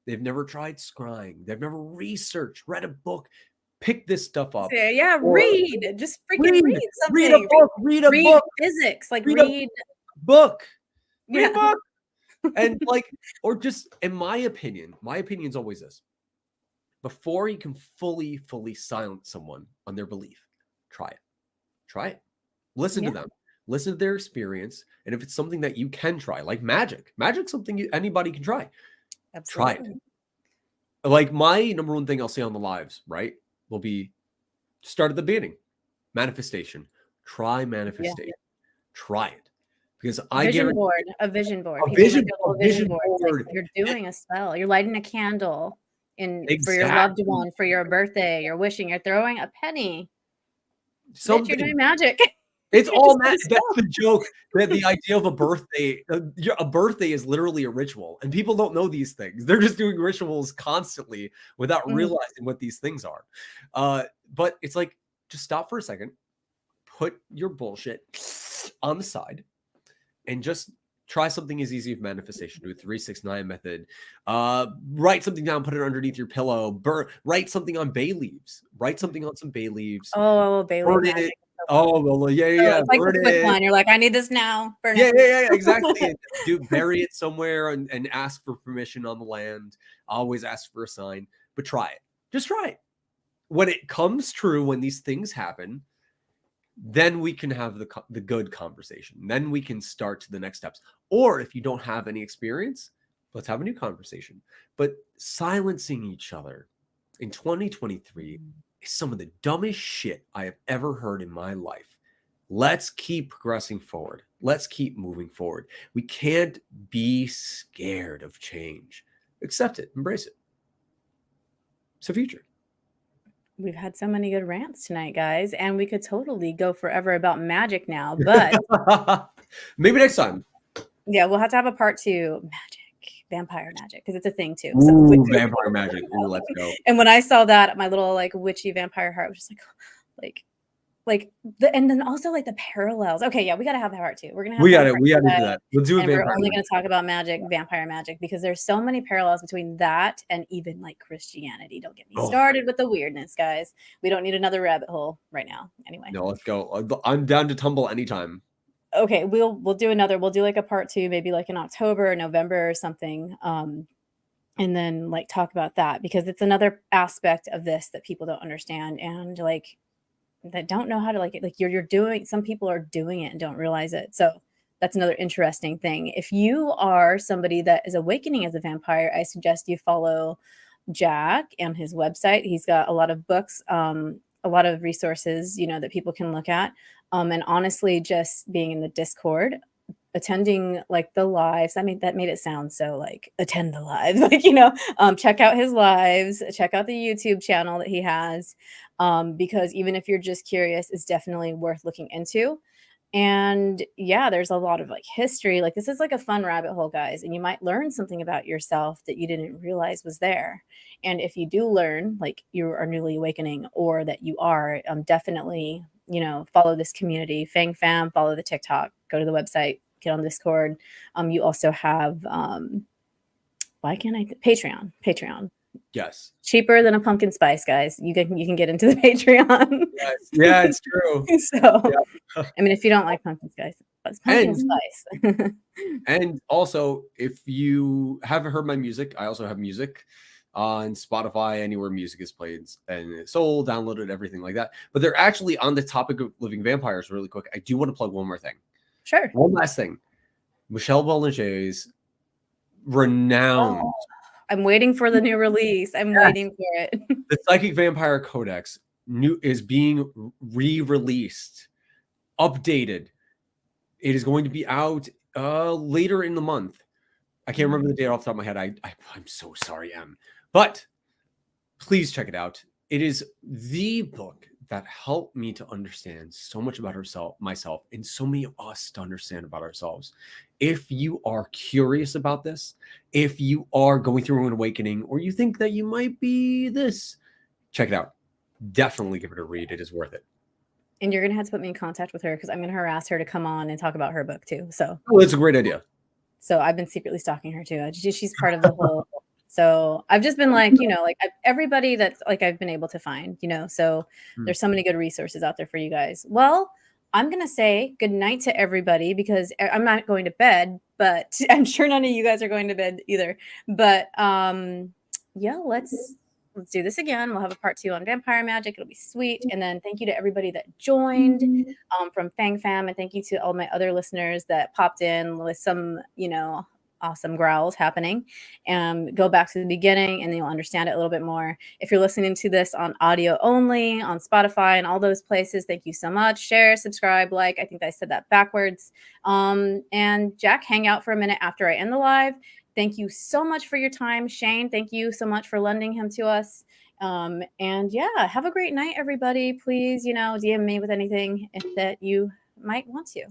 They've never tried scrying. They've never read a book. Pick this stuff up. Yeah, read. Just freaking read something. Read a book. Read a book. Physics. Like read a book. Yeah. Read a book. And like, or just, in my opinion is always this. Before you can fully silence someone on their belief, try it. Listen to them. Listen to their experience. And if it's something that you can try, like magic's something anybody can try. Absolutely. Try it. Like my number one thing I'll say on the lives, right, will be start at the beginning. Manifestation. Try manifestation. Yeah. Try it. Because a vision board. A vision board. Like you're doing a spell. You're lighting a candle for your loved one, for your birthday. You're wishing. You're throwing a penny. Bitch, you're doing magic. It's all magic. That's the joke. That the idea of a birthday is literally a ritual, and people don't know these things. They're just doing rituals constantly without realizing what these things are. But it's like, just stop for a second, put your bullshit on the side, and just try something as easy as manifestation. Do a 3-6-9 method. Write something down, put it underneath your pillow. Write something on bay leaves. Write something on some bay leaves. Oh, bay leaves. Oh, well, yeah. It's like the quick one. You're like, I need this now. Burn it. Yeah, exactly. Bury it somewhere and ask for permission on the land. Always ask for a sign, but try it. Just try it. When it comes true, when these things happen, then we can have the good conversation. Then we can start the next steps. Or if you don't have any experience, let's have a new conversation. But silencing each other in 2023 is some of the dumbest shit I have ever heard in my life. Let's keep progressing forward. Let's keep moving forward. We can't be scared of change. Accept it, embrace it. It's the future. We've had so many good rants tonight, guys, and we could totally go forever about magic now, but maybe next time. Yeah, we'll have to have a part 2 magic, vampire magic, because it's a thing too. Ooh, vampire magic. Ooh, let's go. And when I saw that, my little like witchy vampire heart was just and then also like the parallels. Okay, yeah, we gotta have a part 2. We're gonna have we got to do that. We'll do a vampire. We're only gonna talk about vampire magic, because there's so many parallels between that and even like Christianity. Don't get me started with the weirdness, guys. We don't need another rabbit hole right now. Anyway. No, let's go. I'm down to tumble anytime. Okay, we'll do another. We'll do like a part 2, maybe like in October or November or something. And then like talk about that, because it's another aspect of this that people don't understand, and like that don't know how to like you're doing. Some people are doing it and don't realize it. So that's another interesting thing. If you are somebody that is awakening as a vampire, I suggest you follow Jack and his website. He's got a lot of books, a lot of resources, that people can look at. And honestly, just being in the Discord, attending like the lives. I mean, that made it sound so like attend the lives, check out his lives, check out the YouTube channel that he has. Because even if you're just curious, it's definitely worth looking into. And yeah, there's a lot of like history. Like this is like a fun rabbit hole, guys. And you might learn something about yourself that you didn't realize was there. And if you do learn, like you are newly awakening or that you are, definitely, follow this community, Fang Fam, follow the TikTok, go to the website, get on Discord. You also have, Patreon. Yes. Cheaper than a pumpkin spice, guys. You can get into the Patreon. Yes. Yeah, it's true. So, yeah. I mean, if you don't like pumpkin spice, it's pumpkin spice. And also, if you haven't heard my music, I also have music on Spotify, anywhere music is played and it's sold, downloaded, everything like that. But they're actually on the topic of living vampires really quick. I do want to plug one more thing. Sure. One last thing. Michelle Bollinger's renowned. I'm waiting for the new release. I'm waiting for it. The Psychic Vampire Codex is being re-released, updated. It is going to be out later in the month. I can't remember the date off the top of my head. I'm so sorry, Em. But please check it out. It is the book that helped me to understand so much about myself, and so many of us to understand about ourselves. If you are curious about this, if you are going through an awakening, or you think that you might be this, check it out. Definitely give it a read. It is worth it. And you're going to have to put me in contact with her, because I'm going to harass her to come on and talk about her book too. So, it's a great idea. So I've been secretly stalking her too. She's part of the whole. So I've just been like, everybody that's like I've been able to find, so there's so many good resources out there for you guys. Well, I'm going to say good night to everybody, because I'm not going to bed, but I'm sure none of you guys are going to bed either. But yeah, let's do this again. We'll have a part 2 on vampire magic. It'll be sweet. And then thank you to everybody that joined from Fang Fam. And thank you to all my other listeners that popped in with some, awesome growls happening. Go back to the beginning and you'll understand it a little bit more. If you're listening to this on audio only, on Spotify and all those places, thank you so much. Share, subscribe, like. I think I said that backwards. And Jack, hang out for a minute after I end the live. Thank you so much for your time. Shane, thank you so much for lending him to us. And yeah, have a great night, everybody. Please, DM me with anything that you might want to.